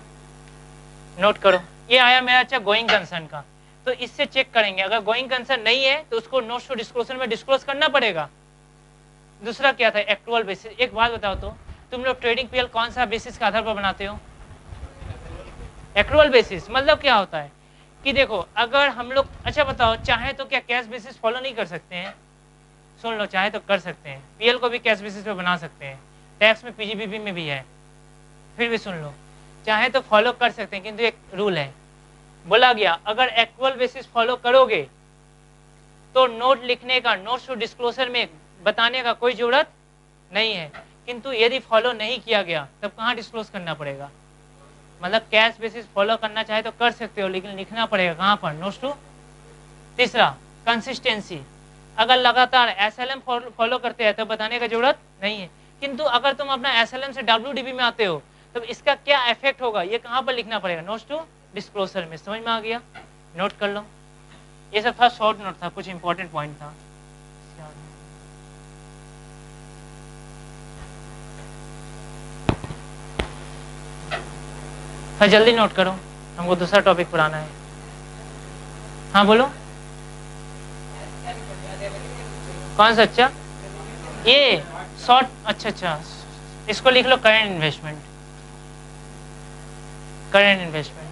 नोट करो, ये आया मेरा अच्छा गोइंग कंसर्न का, तो इससे चेक करेंगे, अगर गोइंग कंसर्न नहीं है तो उसको नोट्स टू डिस्क्लोजर में डिस्क्लोज करना पड़ेगा। दूसरा क्या था? Actual basis. एक बात बताओ तो, तुम लोग ट्रेडिंग पीएल कौन सा बेसिस के आधार पर बनाते हो? Actual basis. मतलब क्या होता है कि देखो अगर हम लोग, अच्छा बताओ, चाहे तो क्या कैश बेसिस फॉलो नहीं कर सकते हैं? सुन लो, चाहे तो कर सकते हैं, पीएल को भी कैश बेसिस पे बना सकते हैं, टैक्स में पीजीबीपी में भी है, फिर भी सुन लो, चाहे तो फॉलो कर सकते हैं, किंतु एक रूल है, बोला गया अगर एक्चुअल बेसिस फॉलो करोगे तो नोट लिखने का, नोट्स टू डिस्क्लोजर में बताने का कोई जरूरत नहीं है, किंतु यदि फॉलो नहीं किया गया तब कहाँ डिस्क्लोज करना पड़ेगा? मतलब कैश बेसिस फॉलो करना चाहे तो कर सकते हो, लेकिन लिखना पड़ेगा कहाँ पर? Notes to. तीसरा, कंसिस्टेंसी, अगर लगातार एसएलएम फॉलो करते हैं तो बताने का जरूरत नहीं है, किंतु अगर तुम अपना एसएलएम से डब्ल्यूडीबी में आते हो तो इसका क्या इफेक्ट होगा ये कहाँ पर लिखना पड़ेगा? नोट्स टू डिस्क्लोजर में। समझ में आ गया? नोट कर लो, ये सब था शॉर्ट नोट था, कुछ इंपॉर्टेंट पॉइंट था। हाँ जल्दी नोट करो, हमको दूसरा टॉपिक पढ़ाना है। हाँ बोलो, कौन सा? अच्छा ये शॉर्ट, अच्छा अच्छा, इसको लिख लो करंट इन्वेस्टमेंट, करंट इन्वेस्टमेंट।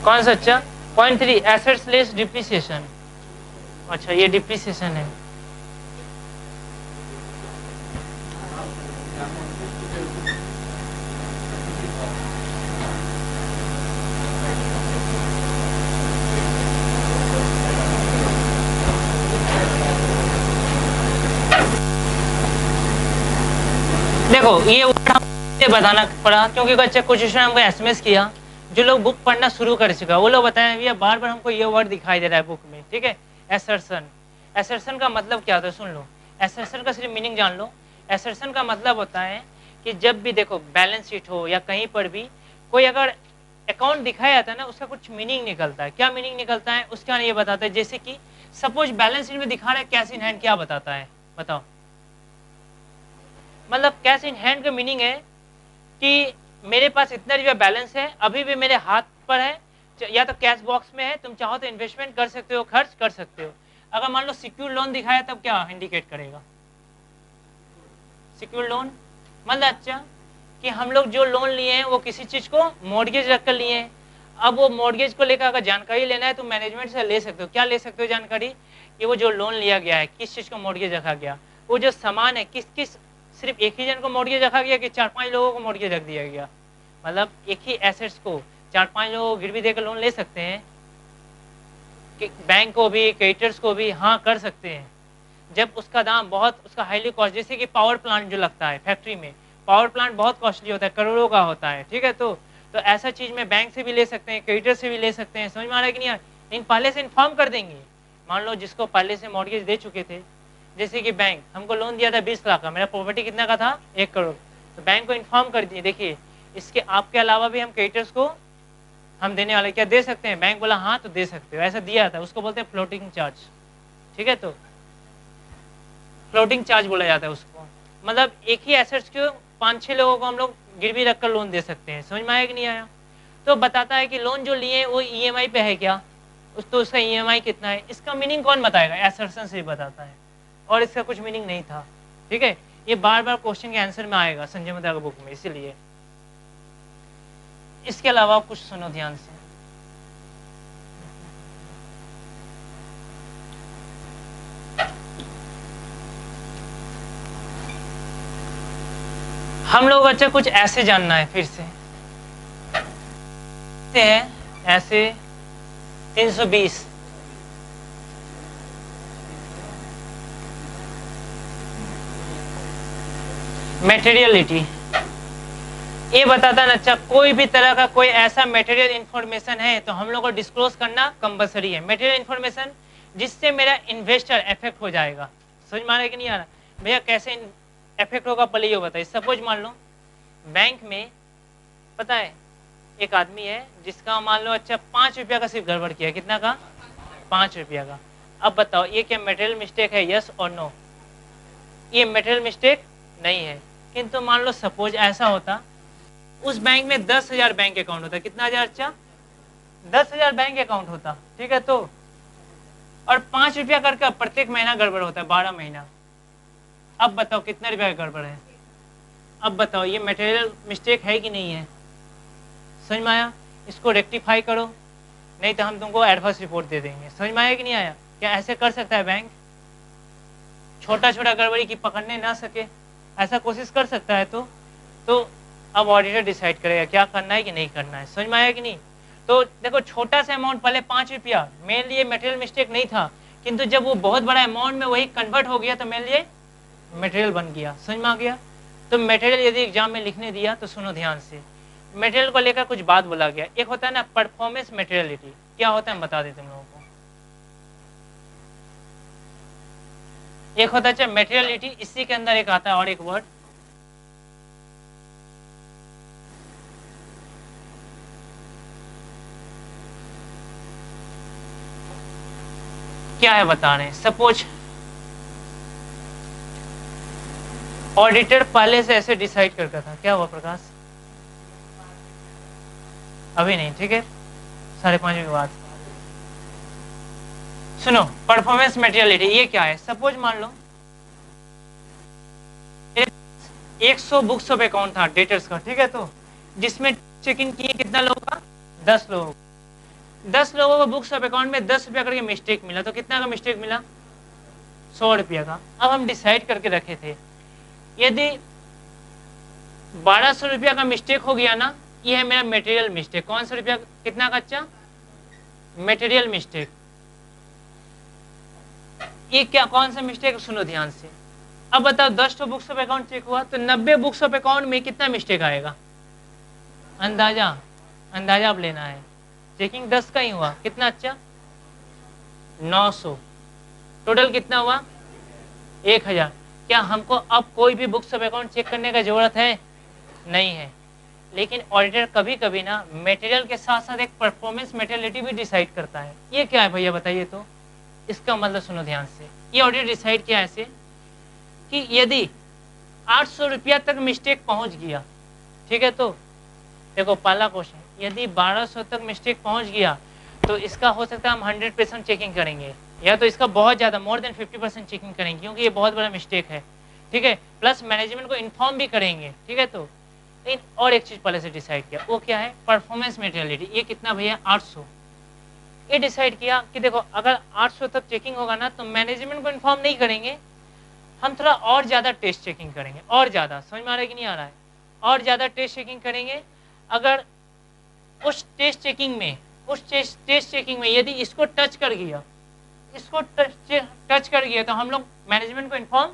कौन सा? अच्छा पॉइंट 3, एसेट्स लेस डिप्रिसिएशन। अच्छा ये डिप्रिसिएशन है। देखो ये वर्ड हमको बताना पड़ा क्योंकि बच्चे कुछ हमको एसएमएस किया, जो लोग बुक पढ़ना शुरू कर चुका वो लोग बताएं भैया बार बार हमको ये वर्ड दिखाई दे रहा है बुक में, ठीक है, एसर्शन। एसर्शन का मतलब क्या होता है, सुन लो। एसर्शन का सिर्फ मीनिंग जान लो। एसर्शन का मतलब होता है कि जब भी देखो बैलेंस शीट हो या कहीं पर भी कोई अगर अकाउंट दिखाया जाता है ना, उसका कुछ मीनिंग निकलता है। क्या मीनिंग निकलता है उसका ये बताता है। जैसे कि सपोज बैलेंस शीट में दिखा रहा है कैश इन हैंड, क्या बताता है बताओ। मतलब कैश इन हैंड का मीनिंग है कि मेरे पास इतना रुपया बैलेंस है, अभी भी मेरे हाथ पर है, या तो कैश बॉक्स में है, तुम चाहो तो इन्वेस्टमेंट कर सकते हो, खर्च कर सकते हो। अगर मान लो सिक्योर लोन दिखाया तब क्या इंडिकेट करेगा? सिक्योर लोन मतलब अच्छा कि हम लोग जो लोन लिए हैं वो किसी चीज को मॉर्गेज रखकर लिए हैं। अब वो मॉर्गेज को लेकर अगर जानकारी लेना है तो मैनेजमेंट से ले सकते हो। क्या ले सकते हो जानकारी? कि वो जो लोन लिया गया है किस चीज को मॉर्गेज रखा गया, वो जो सामान है किस किस, सिर्फ एक ही जन को मॉर्गेज रखा गया कि 4-5 लोगों को मॉर्गेज रख दिया गया। मतलब एक ही एसेट्स को 4-5 लोगों को गिरवी देकर लोन ले सकते हैं कि बैंक को भी क्रेडिटर्स को भी, हाँ कर सकते हैं। जब उसका दाम बहुत, उसका हाईली कॉस्ट, जैसे कि पावर प्लांट जो लगता है फैक्ट्री में, पावर प्लांट बहुत कॉस्टली होता है, करोड़ों का होता है, ठीक है। तो ऐसा चीज में बैंक से भी ले सकते हैं, क्रेडिटर से भी ले सकते हैं। समझ में आ रहा है कि नहीं? इन पहले से इन्फॉर्म कर देंगे। मान लो जिसको पहले से मॉर्गेज दे चुके थे, जैसे कि बैंक हमको लोन दिया था 20 लाख का, मेरा प्रॉपर्टी कितना का था 1 करोड़, तो बैंक को इन्फॉर्म कर दिए देखिए इसके आपके अलावा भी हम क्रेडिटर्स को हम देने वाले, क्या दे सकते हैं? बैंक बोला हाँ तो दे सकते हो, ऐसा दिया था। उसको बोलते हैं फ्लोटिंग चार्ज, ठीक है। तो फ्लोटिंग चार्ज बोला जाता है उसको। मतलब एक ही एसेट्स को 5-6 लोगों को हम लोग गिरवी रखकर लोन दे सकते हैं। समझ में आया कि नहीं आया? तो बताता है कि लोन जो लिए वो ईएमआई पे है क्या, तो उसका ईएमआई कितना है, इसका मीनिंग कौन बताएगा? एसर्शन से ही बताता है, और इसका कुछ मीनिंग नहीं था, ठीक है। ये बार बार क्वेश्चन के आंसर में आएगा संजय मदा बुक में, इसीलिए। इसके अलावा कुछ सुनो ध्यान से। हम लोग अच्छा कुछ ऐसे जानना है फिर से हैं ऐसे 320 मेटेरियलिटी ये बताता है ना। अच्छा कोई भी तरह का कोई ऐसा मटेरियल इंफॉर्मेशन है तो हम लोग को डिस्क्लोज करना कंपलसरी है। मटेरियल इंफॉर्मेशन जिससे मेरा इन्वेस्टर इफेक्ट हो जाएगा। समझ में आ रहा है कि नहीं आ रहा? भैया कैसे इफेक्ट होगा पहले ये बताइए। सपोज मान लो बैंक में पता है एक आदमी है जिसका मान लो अच्छा 5 रुपया का सिर्फ गड़बड़ किया, कितना का? 5 रुपया का। अब बताओ ये क्या मटेरियल मिस्टेक है, यस और नो? ये मटेरियल मिस्टेक नहीं है। किंतु मान लो सपोज ऐसा होता उस बैंक में 10,000 बैंक अकाउंट होता, कितना हजार? अच्छा 10,000 बैंक अकाउंट होता, ठीक है। तो और 5 रुपया करके प्रत्येक महीना गड़बड़ होता है, 12 महीना। अब बताओ कितने रुपया का गड़बड़ है? अब बताओ ये मटेरियल मिस्टेक है कि नहीं है? समझ में आया? इसको रेक्टिफाई करो, नहीं तो हम तुमको एडवर्स रिपोर्ट दे देंगे। समझ में आया कि नहीं आया? क्या ऐसे कर सकता है बैंक? छोटा छोटा गड़बड़ी की पकड़ने ना सके, ऐसा कोशिश कर सकता है। तो अब ऑडिटर डिसाइड करेगा क्या करना है कि नहीं करना है। समझ में आया कि नहीं? तो देखो छोटा सा अमाउंट पहले 5 रुपया मेरे लिए मटेरियल मिस्टेक नहीं था, किंतु जब वो बहुत बड़ा अमाउंट में वही कन्वर्ट हो गया तो मेरे लिए मटेरियल बन गया। समझ में आ गया? तो मटेरियल यदि एग्जाम में लिखने दिया तो सुनो ध्यान से, मटेरियल को लेकर कुछ बात बोला गया। एक होता है ना परफॉर्मेंस मटेरियलिटी, क्या होता है हम बता देते हम लोगों को। एक होता है मटेरियलिटी, इसी के अंदर एक आता है और एक वर्ड क्या है बता रहे हैं। सपोज ऑडिटर पहले से ऐसे डिसाइड करता था, क्या हुआ प्रकाश? अभी नहीं, ठीक है 5:30 के बाद। सुनो परफॉर्मेंस मटेरियलिटी ये क्या है। सपोज मान लो 100 बुक्स ऑफ अकाउंट था डेटर्स का, ठीक है। तो जिसमें चेक इन किए कितना लोगों का? 10 लोगों। 10 लोगों को बुक्स ऑफ अकाउंट में 10 रुपया करके मिस्टेक मिला, तो कितना का मिस्टेक मिला? 100 रुपया का। अब हम डिसाइड करके रखे थे यदि 1200 रुपया का मिस्टेक हो गया ना, ये है मेरा मटेरियल मिस्टेक। कौन सा रुपया कितना का? अच्छा मटेरियल मिस्टेक। ये क्या कौन सा मिस्टेक? सुनो ध्यान से। अब बताओ 10 तो बुक्स ऑफ अकाउंट चेक हुआ तो 90 बुक्स ऑफ अकाउंट में कितना मिस्टेक आएगा? अंदाजा अब लेना है। चेकिंग 10 का ही हुआ, कितना? अच्छा 900। टोटल कितना हुआ 1000। क्या हमको अब कोई भी बुक्स ऑफ अकाउंट चेक करने का जरूरत है? नहीं है। लेकिन ऑडिटर कभी कभी ना मटेरियल के साथ साथ एक परफॉर्मेंस मेटेरियलिटी भी डिसाइड करता है। ये क्या है भैया बताइए तो? इसका मतलब सुनो ध्यान से, ये ऑडिटर डिसाइड किया ऐसे कि यदि 800 रुपया तक मिस्टेक पहुंच गया, ठीक है, तो देखो पहला क्वेश्चन, यदि 1200 तक मिस्टेक पहुंच गया तो इसका हो सकता है हम 100% चेकिंग करेंगे, या तो इसका बहुत ज़्यादा मोर देन 50% चेकिंग करेंगे, क्योंकि ये बहुत बड़ा मिस्टेक है, ठीक है। प्लस मैनेजमेंट को इन्फॉर्म भी करेंगे, ठीक है। तो लेकिन और एक चीज़ पहले से डिसाइड किया, वो क्या है? Performance materiality. ये कितना भैया? 800। ये डिसाइड किया कि देखो अगर 800 तक चेकिंग होगा ना तो मैनेजमेंट को इन्फॉर्म नहीं करेंगे, हम थोड़ा और ज़्यादा टेस्ट चेकिंग करेंगे, और ज़्यादा, समझ में आ रहा है कि नहीं आ रहा है? और ज़्यादा टेस्ट चेकिंग करेंगे। अगर उस टेस्ट चेकिंग में यदि इसको टच कर गया, इसको टच कर गया तो हम लोग मैनेजमेंट को इन्फॉर्म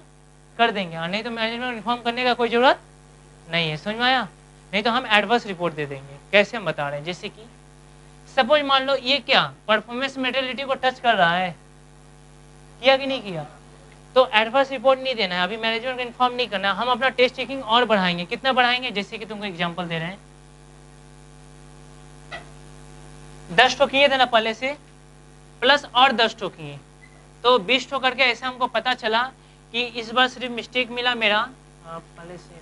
कर देंगे, और नहीं तो मैनेजमेंट को इन्फॉर्म करने का कोई ज़रूरत नहीं है। समझ में आया? नहीं तो हम एडवर्स रिपोर्ट दे देंगे। कैसे हम बता रहे हैं, जैसे कि सपोज मान लो ये क्या परफॉर्मेंस मेटेरियलिटी को टच कर रहा है, किया कि नहीं किया, तो एडवर्स रिपोर्ट नहीं देना है, अभी मैनेजमेंट को इन्फॉर्म नहीं करना है, हम अपना टेस्ट चेकिंग और बढ़ाएंगे। कितना बढ़ाएंगे? जैसे कि तुमको एग्जांपल दे रहे हैं, 10 ठो किए थे ना पहले से, प्लस और 10 ठो किए, तो 20 ठो करके ऐसे हमको पता चला कि इस बार सिर्फ मिस्टेक मिला मेरा पहले से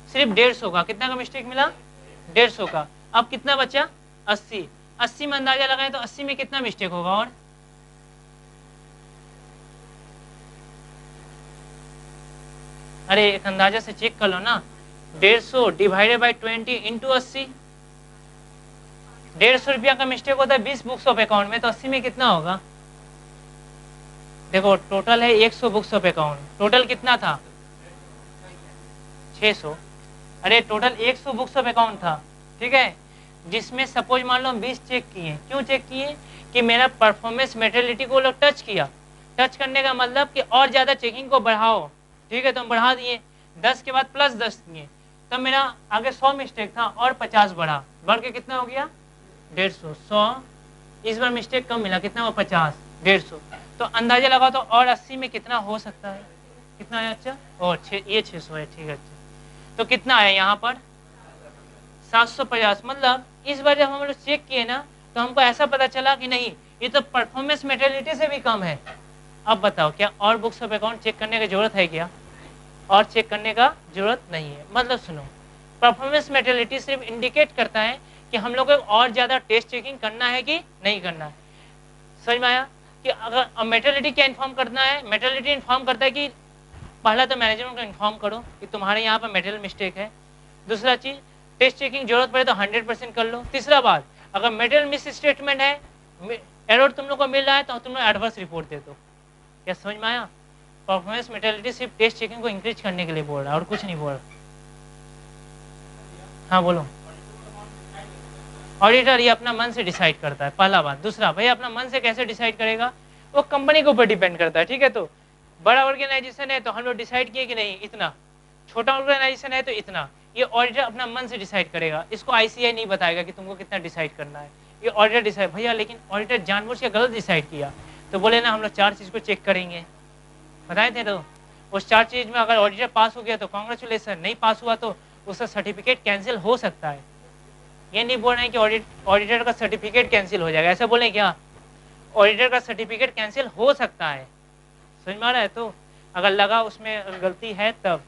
सिर्फ 150 का। कितना का मिस्टेक मिला? 150 का। अब कितना बचा? 80। 80 में अंदाजा लगाए तो 80 में कितना मिस्टेक होगा? और अरे एक अंदाजा से चेक कर लो ना, 150 डिवाइडेड बाई 20 इंटू 80। 150 रुपया का मिस्टेक होता है 20 बुक्स ऑफ अकाउंट में, तो 80 में कितना होगा? देखो टोटल है 100 बुक्स ऑफ अकाउंट, टोटल कितना था? 600। अरे टोटल 100 बुक्स ऑफ अकाउंट था, ठीक है, जिसमें सपोज मान लो हम 20 चेक किए। क्यों चेक किए? कि मेरा परफॉर्मेंस मेटेरियलिटी को लोग टच किया। टच करने का मतलब कि और ज़्यादा चेकिंग को बढ़ाओ, ठीक है, तो हम बढ़ा दिए। 10 के बाद प्लस 10 दिए, तब मेरा आगे 100 मिस्टेक था और 50 बढ़ा, बढ़ के कितना हो गया? 150। 100 इस बार मिस्टेक कम मिला, कितना हुआ? 50। 150 तो अंदाजा लगाओ तो और 80 में कितना हो सकता है? कितना है? अच्छा, और ये 600 है, ठीक है। अच्छा तो कितना है यहाँ पर? 750। मतलब इस बार जब हम लोग चेक किए ना तो हमको ऐसा पता चला कि नहीं, ये तो परफॉर्मेंस मेटेरियलिटी से भी कम है। अब बताओ क्या और बुक्स ऑफ अकाउंट चेक करने की जरूरत है क्या? और चेक करने का जरूरत नहीं है। मतलब सुनो, परफॉर्मेंस मेटेरियलिटी सिर्फ इंडिकेट करता है कि हम लोग को और ज़्यादा टेस्ट चेकिंग करना है कि नहीं करना है। समझ में आया? कि अगर मेटेरियलिटी क्या इन्फॉर्म करना है? मेटेरियलिटी इन्फॉर्म करता है कि पहला तो मैनेजमेंट को इन्फॉर्म करो कि तुम्हारे यहाँ पर मेटेरियल मिस्टेक है। दूसरा चीज़, टेस्ट चेकिंग जरूरत पड़े तो 100% कर लो। तीसरा बात, अगर मेटेरियल मिस स्टेटमेंट है, एरर तुम लोग को मिल रहा है, तो तुम लोग एडवर्स रिपोर्ट दे दो। क्या समझ में आया? परफॉर्मेंस मेटेरियलिटी सिर्फ टेस्ट चेकिंग को इंक्रीज करने के लिए बोल रहा है और कुछ नहीं बोल रहा। हाँ बोलो। ऑडिटर ये अपना मन से डिसाइड करता है, पहला बात। दूसरा, भैया अपना मन से कैसे डिसाइड करेगा? वो कंपनी के ऊपर डिपेंड करता है, ठीक है। तो बड़ा ऑर्गेनाइजेशन है तो हम लोग डिसाइड किए कि नहीं इतना, छोटा ऑर्गेनाइजेशन है तो इतना। ये ऑडिटर अपना मन से डिसाइड करेगा, इसको आईसीआई नहीं बताएगा कि तुमको कितना डिसाइड करना है, ये ऑडिटर डिसाइड। भैया लेकिन ऑडिटर जानबूझ के गलत डिसाइड किया तो बोले ना हम लोग 4 चीज़ को चेक करेंगे, बताए थे। तो उस 4 चीज़ में अगर ऑडिटर पास हो गया तो कांग्रेचुलेसन, नहीं पास हुआ तो उसका सर्टिफिकेट कैंसिल हो सकता है। ये नहीं बोल रहे हैं कि ऑडिटर का सर्टिफिकेट कैंसिल हो जाएगा, ऐसा बोले क्या? ऑडिटर का सर्टिफिकेट कैंसिल हो सकता है, समझ में आ रहा है? तो अगर लगा उसमें गलती है तब।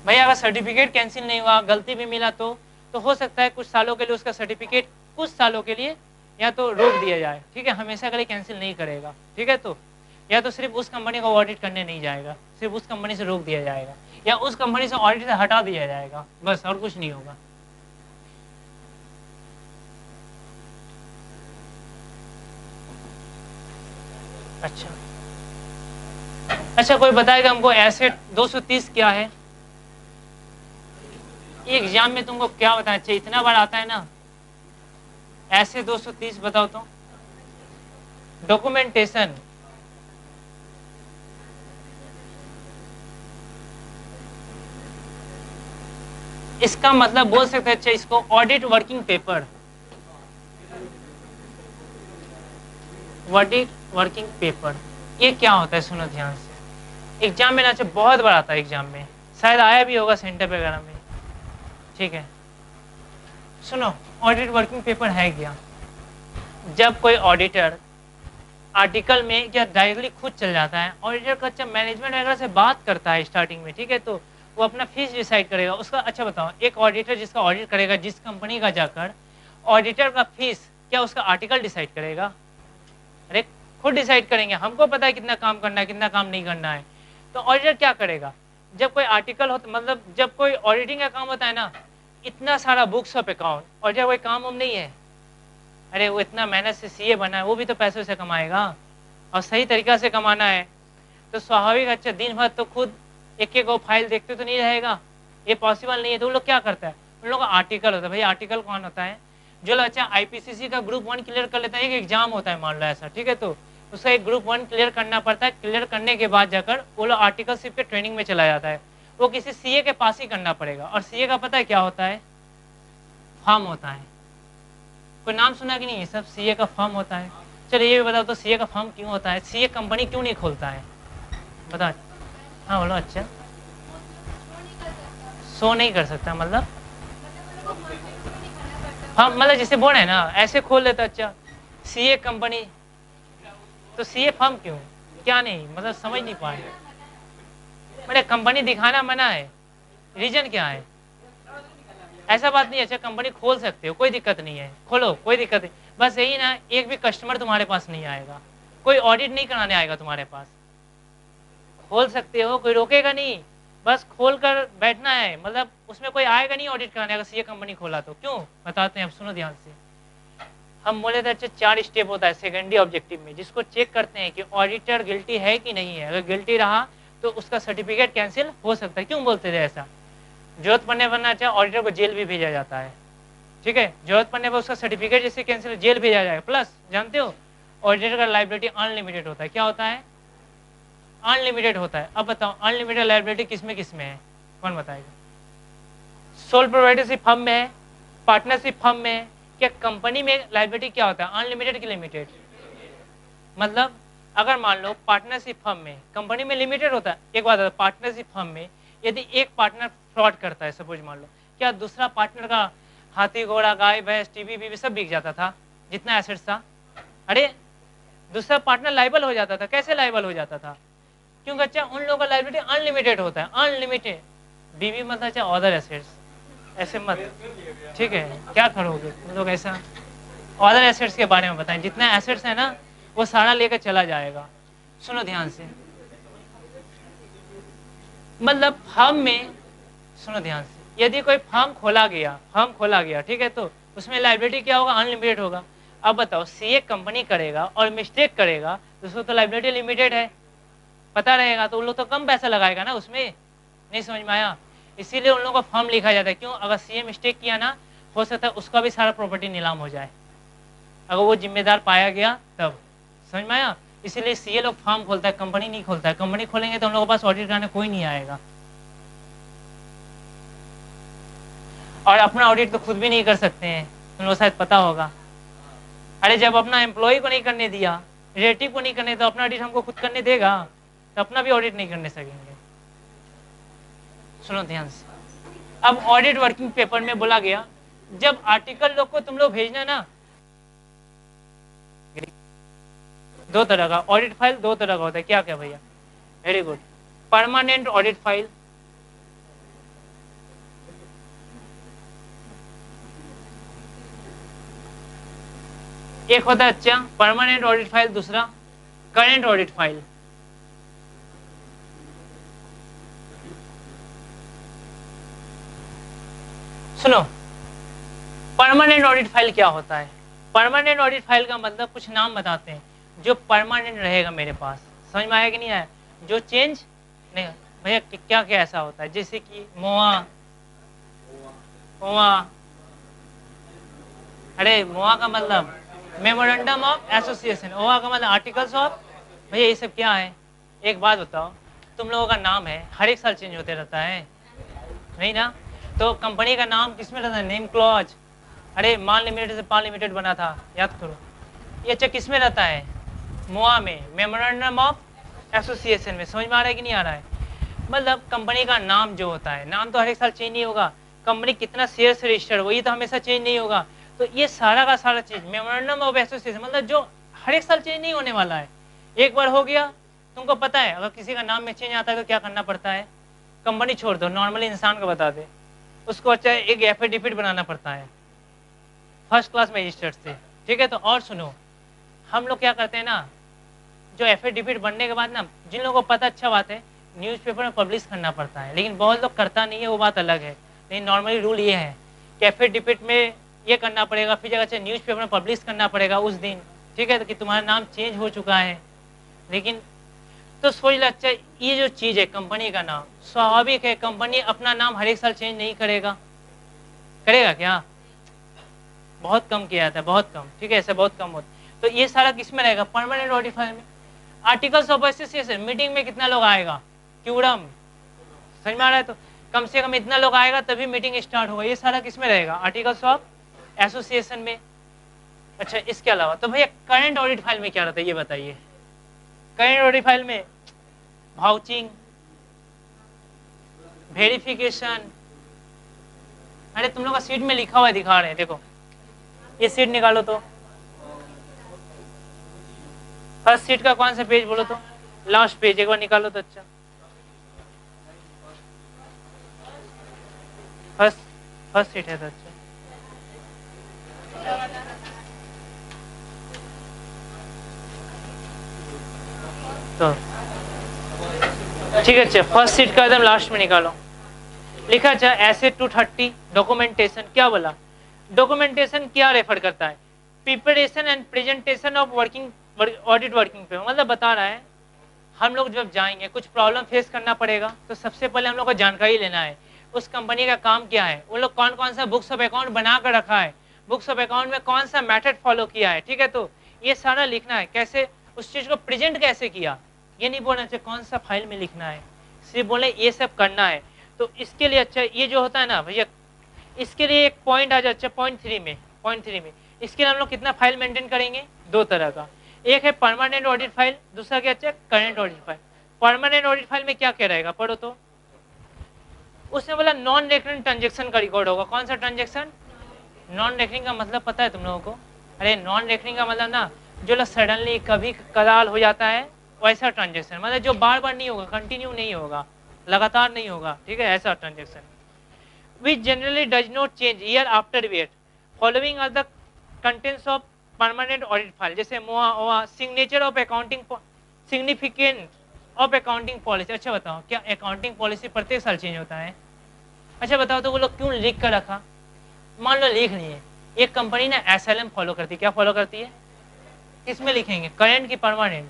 भैया अगर सर्टिफिकेट कैंसिल नहीं हुआ, गलती भी मिला तो हो सकता है कुछ सालों के लिए उसका सर्टिफिकेट, कुछ सालों के लिए या तो रोक दिया जाए, ठीक है, हमेशा के लिए कैंसिल नहीं करेगा, ठीक है। तो या तो सिर्फ उस कंपनी को ऑडिट करने नहीं जाएगा, सिर्फ उस कंपनी से रोक दिया जाएगा, या उस कंपनी से ऑडिट से हटा दिया जाएगा, बस, और कुछ नहीं होगा। अच्छा कोई बताएगा हमको एसेट 230 क्या है? एग्जाम में तुमको क्या बताना चाहिए, इतना बार आता है ना, ऐसे 230 बताओ तो। डॉक्यूमेंटेशन, इसका मतलब बोल सकते हैं, अच्छा इसको audit working paper. Audit working paper, ये क्या होता है? सुनो ध्यान से, एग्जाम में ना अच्छा बहुत बार आता है, एग्जाम में शायद आया भी होगा सेंटर वगैरह में, ठीक है। सुनो, ऑडिट वर्किंग पेपर है क्या? जब कोई ऑडिटर आर्टिकल में या डायरेक्टली खुद चल जाता है, ऑडिटर का अच्छा मैनेजमेंट वगैरह से बात करता है स्टार्टिंग में, ठीक है, तो वो अपना फीस डिसाइड करेगा उसका। अच्छा बताओ, एक ऑडिटर जिसका ऑडिट करेगा जिस कंपनी का जाकर, ऑडिटर का फीस क्या उसका आर्टिकल डिसाइड करेगा? अरे खुद डिसाइड करेंगे, हमको पता है कितना काम करना है कितना काम नहीं करना है। तो ऑडिटर क्या करेगा? जब कोई आर्टिकल होता, मतलब जब कोई ऑडिटिंग का काम होता है ना, इतना सारा बुक्स ऑफ अकाउंट, और जब कोई काम नहीं है, अरे वो इतना मेहनत से सीए बना है, वो भी तो पैसों से कमाएगा और सही तरीका से कमाना है, तो स्वाभाविक अच्छा दिन भर तो खुद एक एक वो फाइल देखते तो नहीं रहेगा, ये पॉसिबल नहीं है। तो वो लोग क्या करता है, उन लोगों का आर्टिकल होता है। भाई आर्टिकल कौन होता है? जो लोग अच्छा आईपीसीसी का ग्रुप 1 क्लियर कर लेता है, एक एग्जाम होता है मान लो ऐसा, ठीक है, तो उसका एक ग्रुप 1 क्लियर करना पड़ता है। क्लियर करने के बाद जाकर वो लोग आर्टिकलशिप के ट्रेनिंग में चला जाता है, वो किसी सीए के पास ही करना पड़ेगा। और सीए का पता है क्या होता है? फर्म होता है। कोई नाम सुना कि नहीं? सब सीए का फर्म होता है। चलो ये भी बताओ तो सीए का फर्म क्यों होता है? सीए कंपनी क्यों नहीं खोलता है? बताओ। हाँ बोलो। अच्छा, शो नहीं कर सकता मतलब? हाँ मतलब जैसे बोल रहे हैं ना ऐसे खोल लेता। अच्छा, सीए कंपनी तो सीए फर्म क्यों? क्या नहीं मतलब समझ नहीं पाए। मतलब कंपनी दिखाना मना है, रीजन क्या है? ऐसा बात नहीं। अच्छा कंपनी खोल सकते हो, कोई दिक्कत नहीं है, खोलो, कोई दिक्कत नहीं। बस यही ना, एक भी कस्टमर तुम्हारे पास नहीं आएगा, कोई ऑडिट नहीं कराने आएगा तुम्हारे पास। खोल सकते हो, कोई रोकेगा नहीं, बस खोल कर बैठना है। मतलब उसमें कोई आएगा नहीं ऑडिट कराने, अगर सीए कंपनी खोला तो। क्यों बताते हैं, अब सुनो ध्यान से। हम बोले थे अच्छा 4 स्टेप होता है सेकेंडरी ऑब्जेक्टिव में, जिसको चेक करते हैं कि ऑडिटर गिल्टी है कि नहीं है। अगर गिल्टी रहा तो उसका सर्टिफिकेट कैंसिल हो सकता है। क्यों बोलते थे ऐसा? जरूरत पड़ने पर अच्छा ऑडिटर को जेल भी भेजा जाता है, ठीक है, जरूरत पड़ने पर उसका सर्टिफिकेट जैसे कैंसिल जेल भेजा जाएगा। प्लस जानते हो ऑडिटर का लाइबिलिटी अनलिमिटेड होता है। क्या होता है? अनलिमिटेड होता है। अब बताओ अनलिमिटेड लाइबिलिटी किसमें है? कौन बताएगा? सोल प्रोप्राइटरशिप फर्म में है, पार्टनरशिप फर्म में है। क्या कंपनी में लाइबिलिटी क्या होता है? अनलिमिटेड की लिमिटेड? मतलब अगर मान लो पार्टनरशिप फर्म में, कंपनी में लिमिटेड होता है। एक बात है, पार्टनरशिप फर्म में यदि एक पार्टनर फ्रॉड करता है, सपोज मान लो, क्या दूसरा पार्टनर का हाथी घोड़ा गाय भैंस टीवी बीवी सब बिक जाता था जितना एसेट्स था? अरे दूसरा पार्टनर लाइबल हो जाता था। कैसे लाइबल हो जाता था? क्योंकि अच्छा उन लोगों का लाइबिलिटी अनलिमिटेड होता है। अनलिमिटेड बीवी मतलब अच्छा अदर एसेट्स, ऐसे मत, ठीक है, क्या करोगे तुम लोग ऐसा? अदर एसेट्स के बारे में बताएं, जितना एसेट्स है ना वो सारा लेकर चला जाएगा। सुनो ध्यान से, मतलब फर्म में, सुनो ध्यान से, यदि कोई फर्म खोला गया, ठीक है, तो उसमें लाइबिलिटी क्या होगा? अनलिमिटेड होगा। अब बताओ सीए कंपनी करेगा और मिस्टेक करेगा तो उसको तो लाइबिलिटी लिमिटेड है, पता रहेगा, तो उन लोग तो कम पैसा लगाएगा ना उसमें। नहीं समझ में आया? इसीलिए उन लोगों को फर्म लिखा जाता है। क्यों? अगर सीए मिस्टेक किया ना, हो सकता है उसका भी सारा प्रॉपर्टी नीलाम हो जाए, अगर वो जिम्मेदार पाया गया तब। समझ में आया? इसीलिए सीए लोग फर्म खोलता है, कंपनी नहीं खोलता है। कंपनी खोलेंगे तो उन लोगों के पास ऑडिट कराने कोई नहीं आएगा, और अपना ऑडिट तो खुद भी नहीं कर सकते हैं, तुम लोग शायद पता होगा। अरे जब अपना एम्प्लॉय को नहीं करने दिया, रिलेटिव को नहीं करने, तो अपना ऑडिट हमको खुद करने देगा? तो अपना भी ऑडिट नहीं करने सकेंगे। सुनो ध्यान से, अब ऑडिट वर्किंग पेपर में बोला गया जब आर्टिकल लोग को तुम लोग भेजना ना, दो तरह का ऑडिट फाइल, दो तरह का होता है। क्या क्या भैया? Very good. Permanent audit file, एक होता है अच्छा परमानेंट ऑडिट फाइल, दूसरा करेंट ऑडिट फाइल। सुनो, परमानेंट ऑडिट फाइल क्या होता है? परमानेंट ऑडिट फाइल का मतलब कुछ नाम बताते हैं जो परमानेंट रहेगा मेरे पास। समझ में आया कि नहीं आया? जो चेंज नहीं। भैया क्या क्या ऐसा होता है? जैसे कि मोआ, अरे मोआ का मतलब मेमोरेंडम ऑफ एसोसिएशन, ओआ का मतलब आर्टिकल्स ऑफ। भैया ये सब क्या है? एक बात बताओ, तुम लोगों का नाम है हर एक साल चेंज होते रहता है, नहीं ना? तो कंपनी का नाम किसमें रहता है? Name clause. अरे मान लिमिटेड से पान लिमिटेड बना था, याद करो। ये अच्छा किसमें रहता है? मोआ में, मेमोरेंडम ऑफ एसोसिएशन में। समझ में आ रहा है कि नहीं आ रहा है? मतलब कंपनी का नाम जो होता है, नाम तो हर एक साल चेंज नहीं होगा, कंपनी कितना शेयर से रजिस्टर्ड वो ये तो हमेशा चेंज नहीं होगा। तो ये सारा का सारा चीज मेमोरेंडम ऑफ एसोसिएशन मतलब जो हर एक साल चेंज नहीं होने वाला है, एक बार हो गया। तुमको पता है अगर किसी का नाम में चेंज आता है तो क्या करना पड़ता है? कंपनी छोड़ दो, नॉर्मली इंसान को बता दे, उसको अच्छा एक एफिडेविट बनाना पड़ता है फर्स्ट क्लास मजिस्ट्रेट से, ठीक है। तो और सुनो, हम लोग क्या करते हैं ना, जो एफिडेविट बनने के बाद ना, जिन लोगों को पता, अच्छा बात है, न्यूज़पेपर में पब्लिश करना पड़ता है, लेकिन बहुत लोग करता नहीं है, वो बात अलग है। लेकिन नॉर्मली रूल ये है कि एफिडेविट में ये करना पड़ेगा, फिर जगह से न्यूज़पेपर में पब्लिश करना पड़ेगा उस दिन, ठीक है, तो कि तुम्हारा नाम चेंज हो चुका है। लेकिन तो सोच लो, अच्छा ये जो चीज़ है कंपनी का नाम, स्वाभाविक है कंपनी अपना नाम हर एक साल चेंज नहीं करेगा, करेगा क्या? बहुत कम किया जाता है, बहुत कम, ठीक है, ऐसा बहुत कम होता है। तो ये सारा किस में रहेगा? परमानेंट ऑडिट फाइल में। आर्टिकल्स ऑफ एसोसिएशन, मीटिंग में कितना लोग आएगा? क्यूरम, समझ में आ रहा है? तो कम से कम इतना लोग आएगा तभी मीटिंग स्टार्ट होगा, ये सारा किस में रहेगा? आर्टिकल्स ऑफ एसोसिएशन में। अच्छा, इसके अलावा तो भैया करंट ऑडिट फाइल में क्या रहता है ये बताइए? करंट ऑडिट फाइल में भाउचिंग, वेरिफिकेशन, अरे तुम लोग का सीट में लिखा हुआ है, दिखा रहे हैं, देखो ये सीट निकालो तो, फर्स्ट सीट का कौन सा पेज बोलो तो? लास्ट पेज एक बार निकालो तो। अच्छा, फर्स्ट फर्स्ट सीट है तो अच्छा, तो ठीक है। अच्छा, फर्स्ट सीट का एकदम लास्ट में निकालो, लिखा अच्छा एसेट 230 डॉक्यूमेंटेशन। क्या बोला? डॉक्यूमेंटेशन क्या रेफर करता है? Preparation and presentation of working audit working पे, मतलब बता रहा है हम लोग जब जाएंगे कुछ प्रॉब्लम फेस करना पड़ेगा, तो सबसे पहले हम लोग को जानकारी लेना है उस कंपनी का काम क्या है, वो लोग कौन कौन सा बुक्स ऑफ अकाउंट बना कर रखा है, बुक्स ऑफ अकाउंट में कौन सा मेथड फॉलो किया है, ठीक है। तो ये सारा लिखना है, कैसे उस चीज को प्रेजेंट कैसे किया, ये नहीं बोलना चाहिए कौन सा फाइल में लिखना है, सिर्फ बोले ये सब करना है। तो इसके लिए अच्छा ये जो होता है ना भैया, इसके लिए एक पॉइंट आ जाए, अच्छा पॉइंट थ्री में इसके लिए हम लोग कितना फाइल मेंटेन करेंगे? दो तरह का, एक है परमानेंट ऑडिट फाइल, दूसरा क्या अच्छा current audit file. Permanent audit file में क्या क्या रहेगा पढ़ो तो, उसने बोला नॉन रेकरिंग ट्रांजेक्शन का रिकॉर्ड होगा। कौन सा ट्रांजेक्शन? नॉन रेकरिंग का मतलब पता है तुम लोगों को? अरे नॉन रेकरिंग का मतलब ना, जो सडनली कभी कदाल हो जाता है वैसा ट्रांजेक्शन, मतलब जो बार बार नहीं होगा, कंटिन्यू नहीं होगा, लगातार नहीं होगा, ठीक है, ऐसा transaction. Which generally does not change year after year, following are the contents of permanent audit file, जैसे MOA signature of accounting, significant of accounting policy. अच्छा बताओ, क्या अकाउंटिंग पॉलिसी प्रत्येक साल चेंज होता है? अच्छा बताओ तो वो लोग क्यों लिख कर रखा? मान लो लिख लिए, एक कंपनी ना एसएलएम फॉलो करती है, क्या फॉलो करती है? किसमें लिखेंगे, करंट की परमानेंट?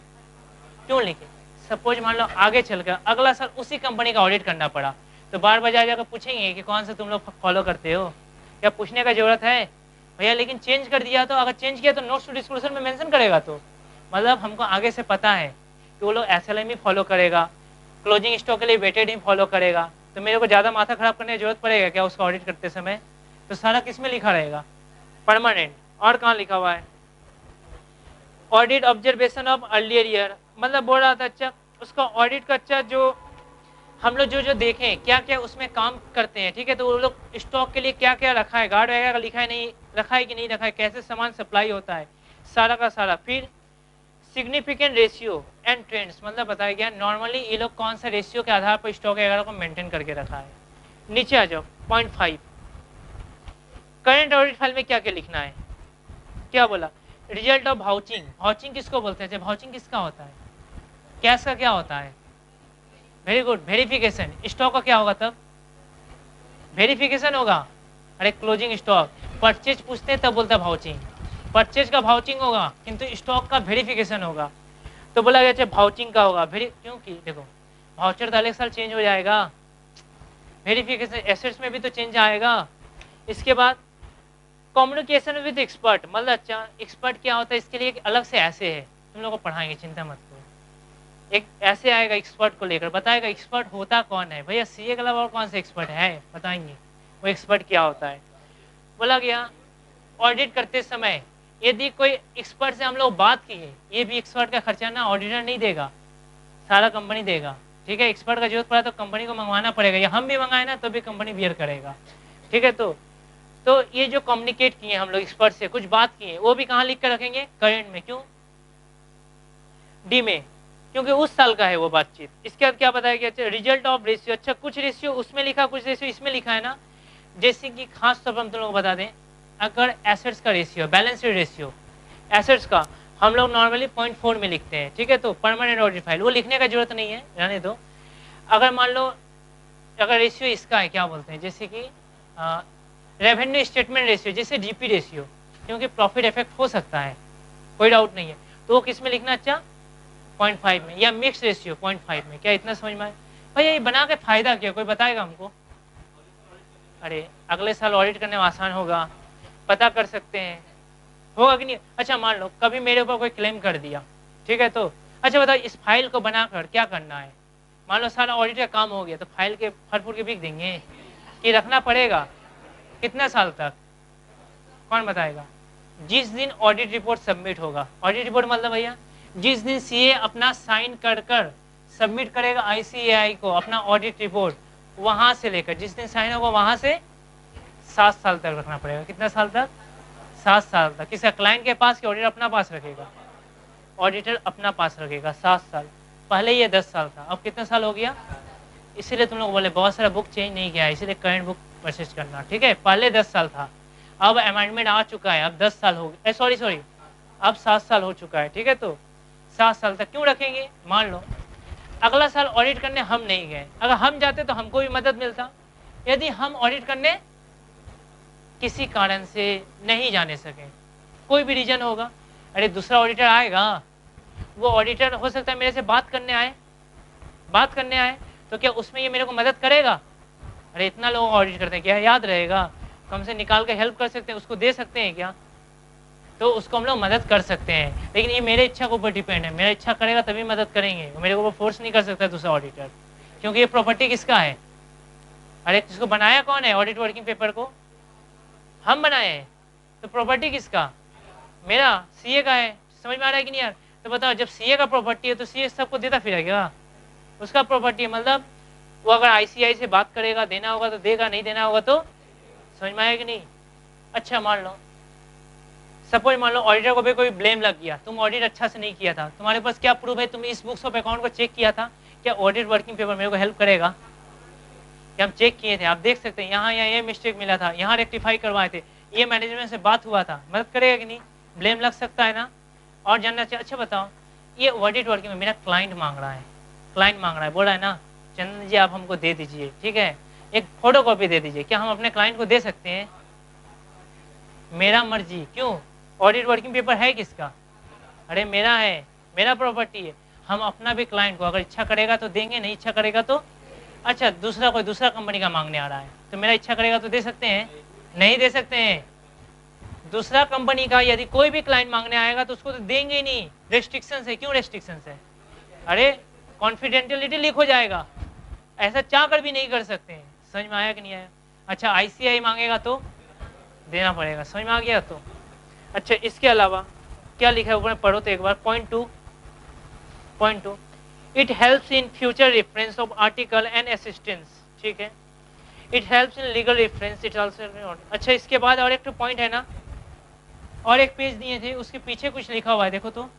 क्यों लिखे? सपोज मान लो आगे चलकर अगला साल उसी कंपनी का ऑडिट करना पड़ा, तो बार बार जाकर पूछेंगे कि कौन सा तुम लोग फॉलो करते हो? क्या पूछने का जरूरत है भैया? लेकिन चेंज कर दिया तो, अगर चेंज किया तो नोट्स टू डिस्क्लोजर में मेंशन करेगा, तो मतलब हमको आगे से पता है कि वो लोग एसएलएम ही फॉलो करेगा, क्लोजिंग स्टॉक के लिए वेटेड ही फॉलो करेगा, तो मेरे को ज़्यादा माथा खराब करने की जरूरत पड़ेगा क्या उसका ऑडिट करते समय? तो सारा किस में लिखा रहेगा? परमानेंट। और कहाँ लिखा हुआ है? Audit observation of earlier year, मतलब बोल रहा था अच्छा उसका ऑडिट का, अच्छा जो हम लोग जो देखें क्या क्या उसमें काम करते हैं, ठीक है। तो वो लोग स्टॉक के लिए क्या क्या रखा है, गार्ड वगैरह का लिखा है नहीं रखा है कि नहीं रखा है, कैसे सामान सप्लाई होता है, सारा का सारा। फिर सिग्निफिकेंट रेशियो एंड ट्रेंड्स, मतलब बताया गया नॉर्मली ये लोग कौन सा रेशियो के आधार पर स्टॉक वगैरह को मेंटेन करके रखा है। नीचे आ जाओ, पॉइंट 5, करंट ऑडिट फाइल में क्या क्या लिखना है? क्या बोला? Result of भाउचिंग। भाउचिंग किसको बोलते हैं? भाउचिंग किसका होता है? कैश का क्या होता है? Very good, verification. स्टॉक का क्या होगा तब? वेरिफिकेशन होगा। अरे क्लोजिंग स्टॉक, परचेज पूछते हैं तब बोलता है भाउचिंग, परचेज का भाउचिंग होगा किंतु स्टॉक का वेरिफिकेशन होगा। तो बोला गया भाउचिंग का होगा, क्योंकि देखो भाउचर तो अगले साल चेंज हो जाएगा, वेरिफिकेशन एसेट्स में भी तो चेंज आएगा। इसके बाद कम्युनिकेशन विद एक्सपर्ट, मतलब अच्छा एक्सपर्ट क्या होता है इसके लिए एक अलग से ऐसे है, तुम लोग को पढ़ाएंगे, चिंता मत करो। एक ऐसे आएगा एक्सपर्ट को लेकर, बताएगा एक्सपर्ट होता कौन है भैया, सीए के अलावा और कौन सा एक्सपर्ट है बताएंगे, वो एक्सपर्ट क्या होता है। बोला गया ऑडिट करते समय यदि कोई एक्सपर्ट से हम लोग बात किए, ये भी एक्सपर्ट का खर्चा ना ऑडिटर नहीं देगा, सारा कंपनी देगा, ठीक है। एक्सपर्ट का जरूरत पड़ा तो कंपनी को मंगवाना पड़ेगा, या हम भी मंगाए ना तो भी कंपनी बियर करेगा, ठीक है। तो ये जो कम्युनिकेट किए हम लोग एक्सपर्ट से, कुछ बात किए, वो भी कहाँ लिख कर रखेंगे, करेंट में। क्यों डी में, क्योंकि उस साल का है वो बातचीत। इसके बाद क्या बताया गया, अच्छा रिजल्ट ऑफ रेशियो, अच्छा कुछ रेशियो उसमें लिखा, कुछ रेशियो इसमें लिखा है ना। जैसे कि खास तौर पर हम तुम लोग बता दें, अगर एसेट्स का ratio, balance sheet ratio assets का हम लोग नॉर्मली 0.4 में लिखते हैं, ठीक है। तो परमानेंट ऑडिट फाइल वो लिखने का जरूरत नहीं है, रहने दो। अगर मान लो अगर रेशियो इसका है, क्या बोलते हैं, जैसे कि रेवेन्यू स्टेटमेंट रेशियो, जैसे जीपी रेशियो, क्योंकि प्रॉफिट इफेक्ट हो सकता है, कोई डाउट नहीं है, तो वो किस में लिखना, अच्छा 0.5 में, या मिक्स रेशियो 0.5 में। क्या इतना समझ में आए भैया, ये बना के फायदा क्या, कोई बताएगा हमको। अरे अगले साल ऑडिट करने में आसान होगा, पता कर सकते हैं, होगा कि नहीं। अच्छा मान लो कभी मेरे ऊपर कोई क्लेम कर दिया, ठीक है, तो अच्छा बताओ इस फाइल को बनाकर क्या करना है। मान लो सारा ऑडिट का काम हो गया, तो फाइल के फट फूट के बिक देंगे कि रखना पड़ेगा कितना साल तक, कौन बताएगा। जिस दिन ऑडिट रिपोर्ट सबमिट होगा, ऑडिट रिपोर्ट मतलब भैया जिस दिन सीए अपना साइन कर कर सबमिट करेगा आईसीएआई को अपना ऑडिट रिपोर्ट, वहां से लेकर जिस दिन साइन होगा वहां से 7 साल तक रखना पड़ेगा। कितना साल तक, 7 साल तक। किसका, क्लाइंट के पास कि ऑडिटर अपना पास रखेगा, ऑडिटर अपना पास रखेगा 7 साल। पहले ये 10 साल था, अब कितना साल हो गया। इसीलिए तुम लोग बोले बहुत सारा बुक चेंज नहीं किया है, इसीलिए करंट बुक परचेज करना, ठीक है। पहले 10 साल था, अब अमेंडमेंट आ चुका है, अब 10 साल हो गए, सॉरी अब 7 साल हो चुका है, ठीक है। तो 7 साल तक क्यों रखेंगे। मान लो अगला साल ऑडिट करने हम नहीं गए, अगर हम जाते तो हमको भी मदद मिलता। यदि हम ऑडिट करने किसी कारण से नहीं जाने सके, कोई भी रीजन होगा, अरे दूसरा ऑडिटर आएगा, वो ऑडिटर हो सकता है मेरे से बात करने आए, तो क्या उसमें ये मेरे को मदद करेगा। अरे इतना लोग ऑडिट करते हैं, क्या याद रहेगा, कम से निकाल के हेल्प कर सकते हैं, उसको दे सकते हैं क्या, तो उसको हम लोग मदद कर सकते हैं। लेकिन ये मेरे इच्छा के ऊपर डिपेंड है, मेरा इच्छा करेगा तभी मदद करेंगे, मेरे ऊपर फोर्स नहीं कर सकता दूसरा ऑडिटर, क्योंकि ये प्रॉपर्टी किसका है। अरे इसको बनाया कौन है, ऑडिट वर्किंग पेपर को हम बनाए हैं, तो प्रॉपर्टी किसका, मेरा, सीए का है। समझ में आ रहा है कि नहीं यार। तो बताओ जब सीए का प्रॉपर्टी है तो सीए सबको देता फिरेगा, उसका प्रॉपर्टी है, मतलब वो अगर आईसीआई से बात करेगा, देना होगा तो देगा, नहीं देना होगा तो, समझ में आया कि नहीं। अच्छा मान लो सपोज मान लो ऑडिटर को भी कोई ब्लेम लग गया, तुम ऑडिट अच्छा से नहीं किया था, तुम्हारे पास क्या प्रूफ है, तुम इस बुक्स ऑफ अकाउंट को चेक किया था, क्या ऑडिट वर्किंग पेपर मेरे को हेल्प करेगा, कि हम चेक किए थे, आप देख सकते हैं यहाँ ये मिस्टेक मिला था, यहाँ रेक्टिफाई करवाए थे, ये मैनेजमेंट से बात हुआ था, मदद करेगा कि नहीं, ब्लेम लग सकता है ना। और जानना चाहिए, अच्छा बताओ ये ऑडिट वर्किंग में मेरा क्लाइंट मांग रहा है, बोल रहा है ना चंदन जी आप हमको दे दीजिए, ठीक है, एक फोटो कॉपी दे दीजिए, क्या हम अपने क्लाइंट को दे सकते हैं। मेरा मर्जी, क्यों, ऑडिट वर्किंग पेपर है किसका, अरे मेरा है, मेरा प्रॉपर्टी है, हम अपना भी क्लाइंट को अगर इच्छा करेगा तो देंगे, नहीं इच्छा करेगा तो, अच्छा दूसरा कंपनी का मांगने आ रहा है तो मेरा इच्छा करेगा तो दे सकते हैं, नहीं दे सकते हैं। दूसरा कंपनी का यदि कोई भी क्लाइंट मांगने आएगा तो उसको तो देंगे ही नहीं, रेस्ट्रिक्शन है। क्यों रेस्ट्रिक्शन है, अरे कॉन्फिडेंशियलिटी लीक हो जाएगा, ऐसा चाह कर भी नहीं कर सकते हैं। समझ में आया कि नहीं आया। अच्छा आईसीआई मांगेगा तो देना पड़ेगा, समझ में आ गया। तो अच्छा इसके अलावा क्या लिखा है ऊपर पढ़ो तो एक बार, point two it helps in future reference of article and assistance, ठीक है, it helps in legal reference it also. अच्छा इसके बाद और एक पॉइंट है ना, और एक पेज दिए थे उसके पीछे कुछ लिखा हुआ है, देखो तो,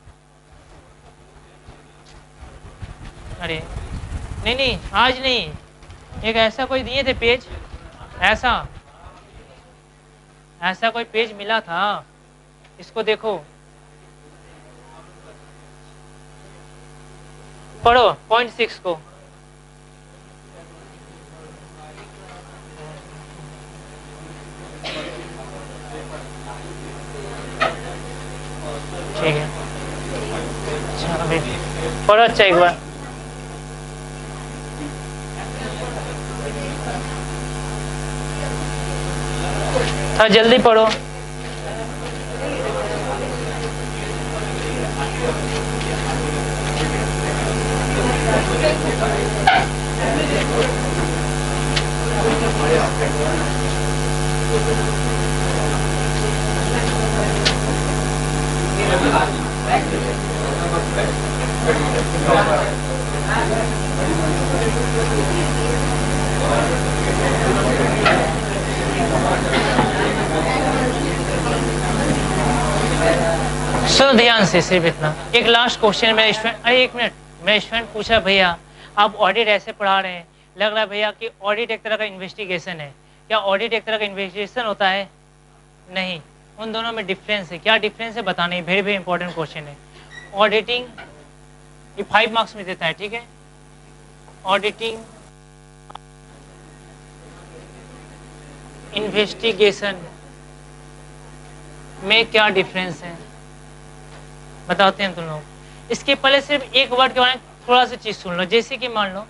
अरे नहीं आज नहीं, एक ऐसा कोई दिए थे पेज, ऐसा कोई पेज मिला था, इसको देखो, पढ़ो पॉइंट 6 को, ठीक है। अच्छा अभी पढ़ो, अच्छा एक बार हाँ जल्दी पढ़ो। सुनो ध्यान से, सिर्फ इतना। एक लास्ट क्वेश्चन मेरे स्टूडेंट, अरे एक मिनट, मेरे स्टूडेंट पूछा भैया आप ऑडिट ऐसे पढ़ा रहे हैं, लग रहा है भैया कि ऑडिट एक तरह का इन्वेस्टिगेशन है। क्या ऑडिट एक तरह का इन्वेस्टिगेशन होता है? नहीं, उन दोनों में डिफरेंस है। क्या डिफरेंस है बताने, वेरी वेरी इंपॉर्टेंट क्वेश्चन है। ऑडिटिंग ये 5 मार्क्स में देता है, ठीक है। ऑडिटिंग इन्वेस्टिगेशन में क्या डिफरेंस है बताते हैं तुम लोग। इसके पहले सिर्फ एक वर्ड के बारे में थोड़ा सा चीज सुन लो। जैसे कि मान लो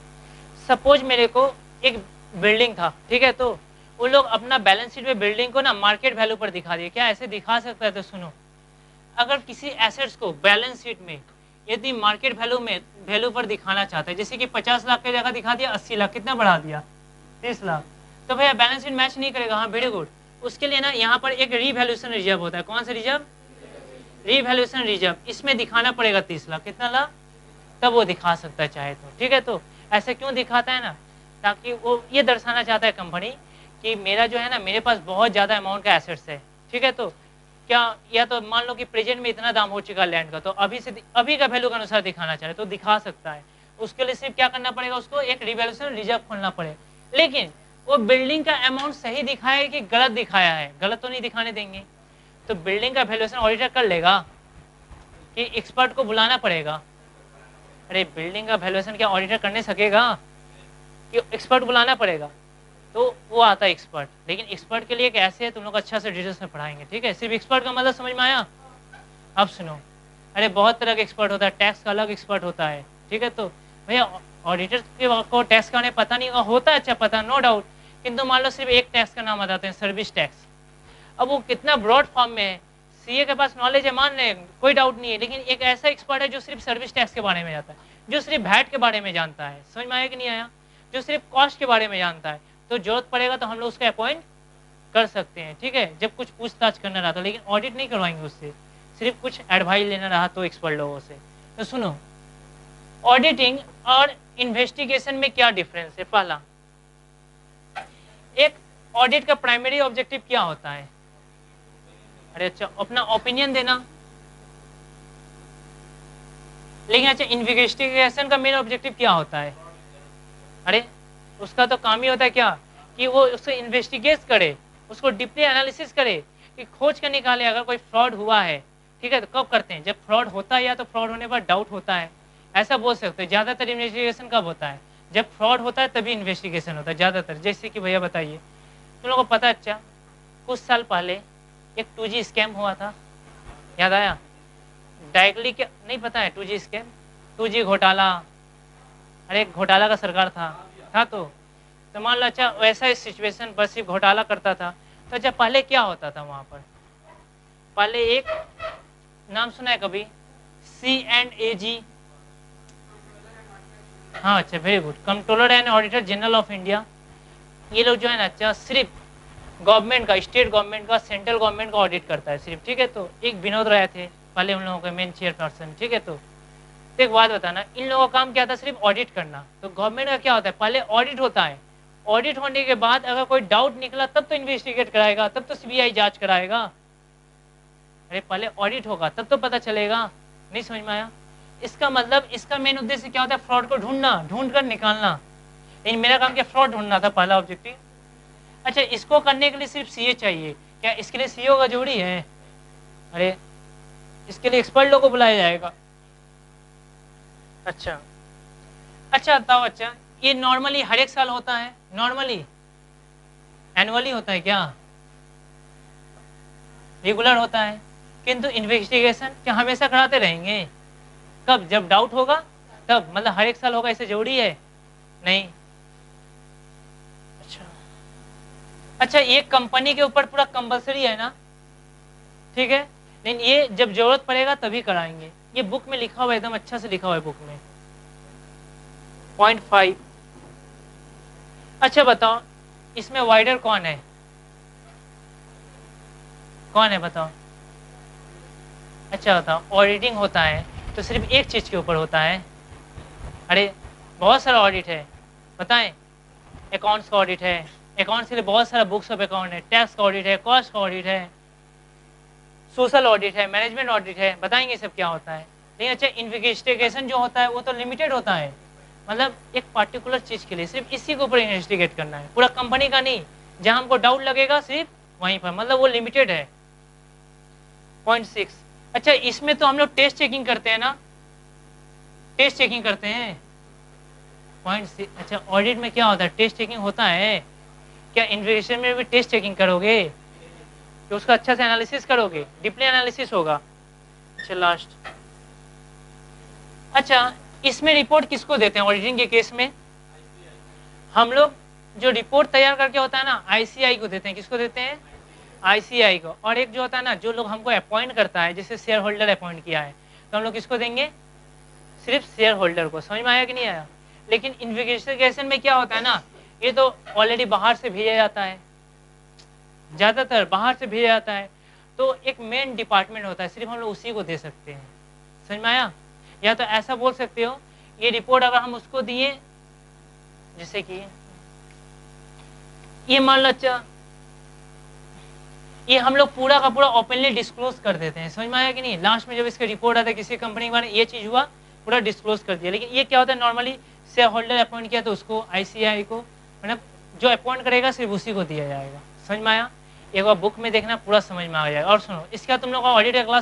सपोज मेरे को एक बिल्डिंग था, ठीक है, तो वो लोग अपना बैलेंस शीट में बिल्डिंग को ना मार्केट वैल्यू पर दिखा दिए। क्या ऐसे दिखा सकता है? तो सुनो, अगर किसी एसेट्स को बैलेंस शीट में यदि मार्केट वैल्यू पर दिखाना चाहता है, जैसे कि 50 लाख की जगह दिखा दिया 80 लाख, कितना बढ़ा दिया 30 लाख, तो भैया बैलेंस शीट मैच नहीं करेगा। हाँ वेरी गुड। उसके लिए ना यहाँ पर एक रीवैल्यूएशन रिजर्व होता है। कौन सा रिजर्व? Revaluation reserve. इसमें दिखाना पड़ेगा 30 लाख, कितना लाख, तब वो दिखा सकता है चाहे तो, ठीक है। तो ऐसे क्यों दिखाता है ना, ताकि वो ये दर्शाना चाहता है कंपनी कि मेरा जो है ना, मेरे पास बहुत ज़्यादा अमाउंट का एसेट्स है, ठीक है। तो क्या, या तो मान लो कि प्रेजेंट में इतना दाम हो चुका है लैंड का, तो अभी का वैल्यू के अनुसार दिखाना चाहे तो दिखा सकता है। उसके लिए सिर्फ क्या करना पड़ेगा, उसको एक रिवैल्यूएशन रिजर्व खोलना पड़ेगा। लेकिन वो बिल्डिंग का अमाउंट सही दिखाया है कि गलत दिखाया है, गलत तो नहीं दिखाने देंगे। तो बिल्डिंग का वैल्यूएशन ऑडिटर कर लेगा कि एक्सपर्ट को बुलाना पड़ेगा? अरे बिल्डिंग का वैल्यूएशन क्या ऑडिटर करने सकेगा कि एक्सपर्ट बुलाना पड़ेगा? तो वो आता है एक्सपर्ट। लेकिन एक्सपर्ट के लिए कैसे है, तुम लोग अच्छा से डिटेल्स में पढ़ाएंगे, ठीक है। सिर्फ एक्सपर्ट का मतलब समझ में आया? अब सुनो, अरे बहुत तरह का एक्सपर्ट होता है, टैक्स का अलग एक्सपर्ट होता है, ठीक है। तो भैया ऑडिटर को टैक्स का पता नहीं होता है, अच्छा पता, नो डाउट, किंतु मान लो सिर्फ एक टैक्स का नाम बताते हैं, सर्विस टैक्स। अब वो कितना ब्रॉड फॉर्म में है, सीए के पास नॉलेज है मान रहे, कोई डाउट नहीं है, लेकिन एक ऐसा एक्सपर्ट है जो सिर्फ सर्विस टैक्स के बारे में जाता है, जो सिर्फ वैट के बारे में जानता है, समझ में आया कि नहीं आया, जो सिर्फ कॉस्ट के बारे में जानता है, तो जरूरत पड़ेगा तो हम लोग उसको अपॉइंट कर सकते हैं, ठीक है, जब कुछ पूछताछ करना रहा तो। लेकिन ऑडिट नहीं करवाएंगे उससे, सिर्फ कुछ एडवाइस लेना रहा तो एक्सपर्ट लोगों से। तो सुनो, ऑडिटिंग और इन्वेस्टिगेशन में क्या डिफरेंस है। पहला, एक ऑडिट का प्राइमरी ऑब्जेक्टिव क्या होता है? अरे अच्छा, अपना ओपिनियन देना। लेकिन अच्छा, इन्वेस्टिगेशन का मेन ऑब्जेक्टिव क्या होता है? अरे उसका तो काम ही होता है क्या, कि वो उसको इन्वेस्टिगेट करे, उसको डीपली एनालिसिस करे, कि खोज कर निकाले अगर कोई फ्रॉड हुआ है, ठीक है। तो कब करते हैं? जब फ्रॉड होता है, या तो फ्रॉड होने पर डाउट होता है, ऐसा बोल सकते हैं। ज़्यादातर इन्वेस्टिगेशन कब होता है? जब फ्रॉड होता है तभी इन्वेस्टिगेशन होता है ज़्यादातर। जैसे कि भैया बताइए, तुम लोगों को पता, अच्छा कुछ साल पहले एक 2G स्कैम हुआ था, याद आया? डायरेक्टली क्या नहीं पता है 2G स्कैम, 2G घोटाला, अरे घोटाला का सरकार था तो मान लो अच्छा वैसा इस सिचुएशन पर सिर्फ घोटाला करता था। तो अच्छा पहले क्या होता था वहां पर? पहले एक नाम सुना है कभी, C&AG? हाँ अच्छा very good, controller and auditor general of India. ये लोग जो है ना, अच्छा सिर्फ गवर्नमेंट का, स्टेट गवर्नमेंट का, सेंट्रल गवर्नमेंट का ऑडिट करता है सिर्फ, ठीक है। तो एक विनोद राय थे पहले उन लोगों के मेन चेयरपर्सन, ठीक है। तो एक बात बताना, इन लोगों का काम क्या था? सिर्फ ऑडिट करना। तो गवर्नमेंट का क्या होता है? पहले ऑडिट होता है, ऑडिट होने के बाद अगर कोई डाउट निकला तब तो इन्वेस्टिगेट कराएगा, तब तो सीबीआई जांच कराएगा। अरे पहले ऑडिट होगा तब तो पता चलेगा। नहीं समझ में आया? इसका मतलब इसका मेन उद्देश्य क्या होता है? फ्रॉड को ढूंढना, ढूंढ कर निकालना। लेकिन मेरा काम क्या, फ्रॉड ढूंढना था पहला ऑब्जेक्टिव। अच्छा इसको करने के लिए सिर्फ सीए चाहिए क्या? इसके लिए सीओ का जरूरी है? अरे इसके लिए एक्सपर्ट लोगों को बुलाया जाएगा। अच्छा अच्छा बताओ, अच्छा ये नॉर्मली हर एक साल होता है? नॉर्मली एनुअली होता है क्या? रेगुलर होता है? किंतु इन्वेस्टिगेशन क्या हमेशा कराते रहेंगे? कब? जब डाउट होगा तब, मतलब हर एक साल होगा ऐसे जरूरी है? नहीं। अच्छा अच्छा, ये कंपनी के ऊपर पूरा कंपलसरी है ना, ठीक है। लेकिन ये जब जरूरत पड़ेगा तभी कराएंगे। ये बुक में लिखा हुआ है, एकदम अच्छा से लिखा हुआ है बुक में। .5। अच्छा बताओ, इसमें वाइडर कौन है? कौन है बताओ? अच्छा होता, ऑडिटिंग होता है तो सिर्फ एक चीज के ऊपर होता है? अरे बहुत सारा ऑडिट है, बताएं। अकाउंट्स का ऑडिट है, अकाउंट्स के लिए बहुत सारा बुक्स ऑफ अकाउंट है, टैक्स का ऑडिट है, कॉस्ट का ऑडिट है, सोशल ऑडिट है, मैनेजमेंट ऑडिट है, बताएंगे सब क्या होता है। लेकिन अच्छा, इन्वेस्टिगेशन जो होता है वो तो लिमिटेड होता है, मतलब एक पार्टिकुलर चीज के लिए सिर्फ इसी के ऊपर इन्वेस्टिगेट करना है, पूरा कंपनी का नहीं। जहां हमको डाउट लगेगा सिर्फ वहीं पर, मतलब वो लिमिटेड है। पॉइंट 6। अच्छा, इसमें तो हम लोग टेस्ट चेकिंग करते हैं ना, टेस्ट चेकिंग करते हैं। पॉइंट 6। अच्छा, ऑडिट में क्या होता है, टेस्ट चेकिंग होता है क्या? इन्वेस्टिगेशन में भी टेस्ट चेकिंग करोगे तो उसका अच्छा से एनालिसिस करोगे, डीपली एनालिसिस होगा। अच्छा लास्ट, अच्छा इसमें रिपोर्ट किसको देते हैं ऑडिटिंग के केस में? हम लोग जो रिपोर्ट तैयार करके होता है ना, आईसीआई को देते हैं। किसको देते हैं? आईसीआई को। और एक जो होता है ना, जो लोग हमको अपॉइंट करता है, जैसे शेयर होल्डर अपॉइंट किया है, तो हम लोग किसको देंगे? सिर्फ शेयर होल्डर को। समझ में आया कि नहीं आया? लेकिन इन्वेस्टिगेशन में क्या होता है ना, ये तो ऑलरेडी बाहर से भेजा जाता है, ज्यादातर बाहर से भेजा जाता है, तो एक मेन डिपार्टमेंट होता है, सिर्फ हम लोग उसी को दे सकते हैं। समझ में आया? या तो ऐसा बोल सकते हो, ये रिपोर्ट अगर हम उसको दिए, जैसे कि ये मान लो, अच्छा ये हम लोग पूरा का पूरा ओपनली डिस्क्लोज कर देते हैं। समझ में आया कि नहीं? लास्ट में जब इसका रिपोर्ट आता है किसी कंपनी के बारे में, ये चीज हुआ, पूरा डिस्क्लोज कर दिया। लेकिन ये क्या होता है, नॉर्मली शेयर होल्डर अपॉइंट किया तो उसको, आईसीआई को, मतलब जो अपॉइंट करेगा सिर्फ उसी को दिया जाएगा। समझ में आया? एक बार बुक में देखना, पूरा समझ में आ जाएगा। और सुनो, इसका तुम लोग का ऑडिट का क्लास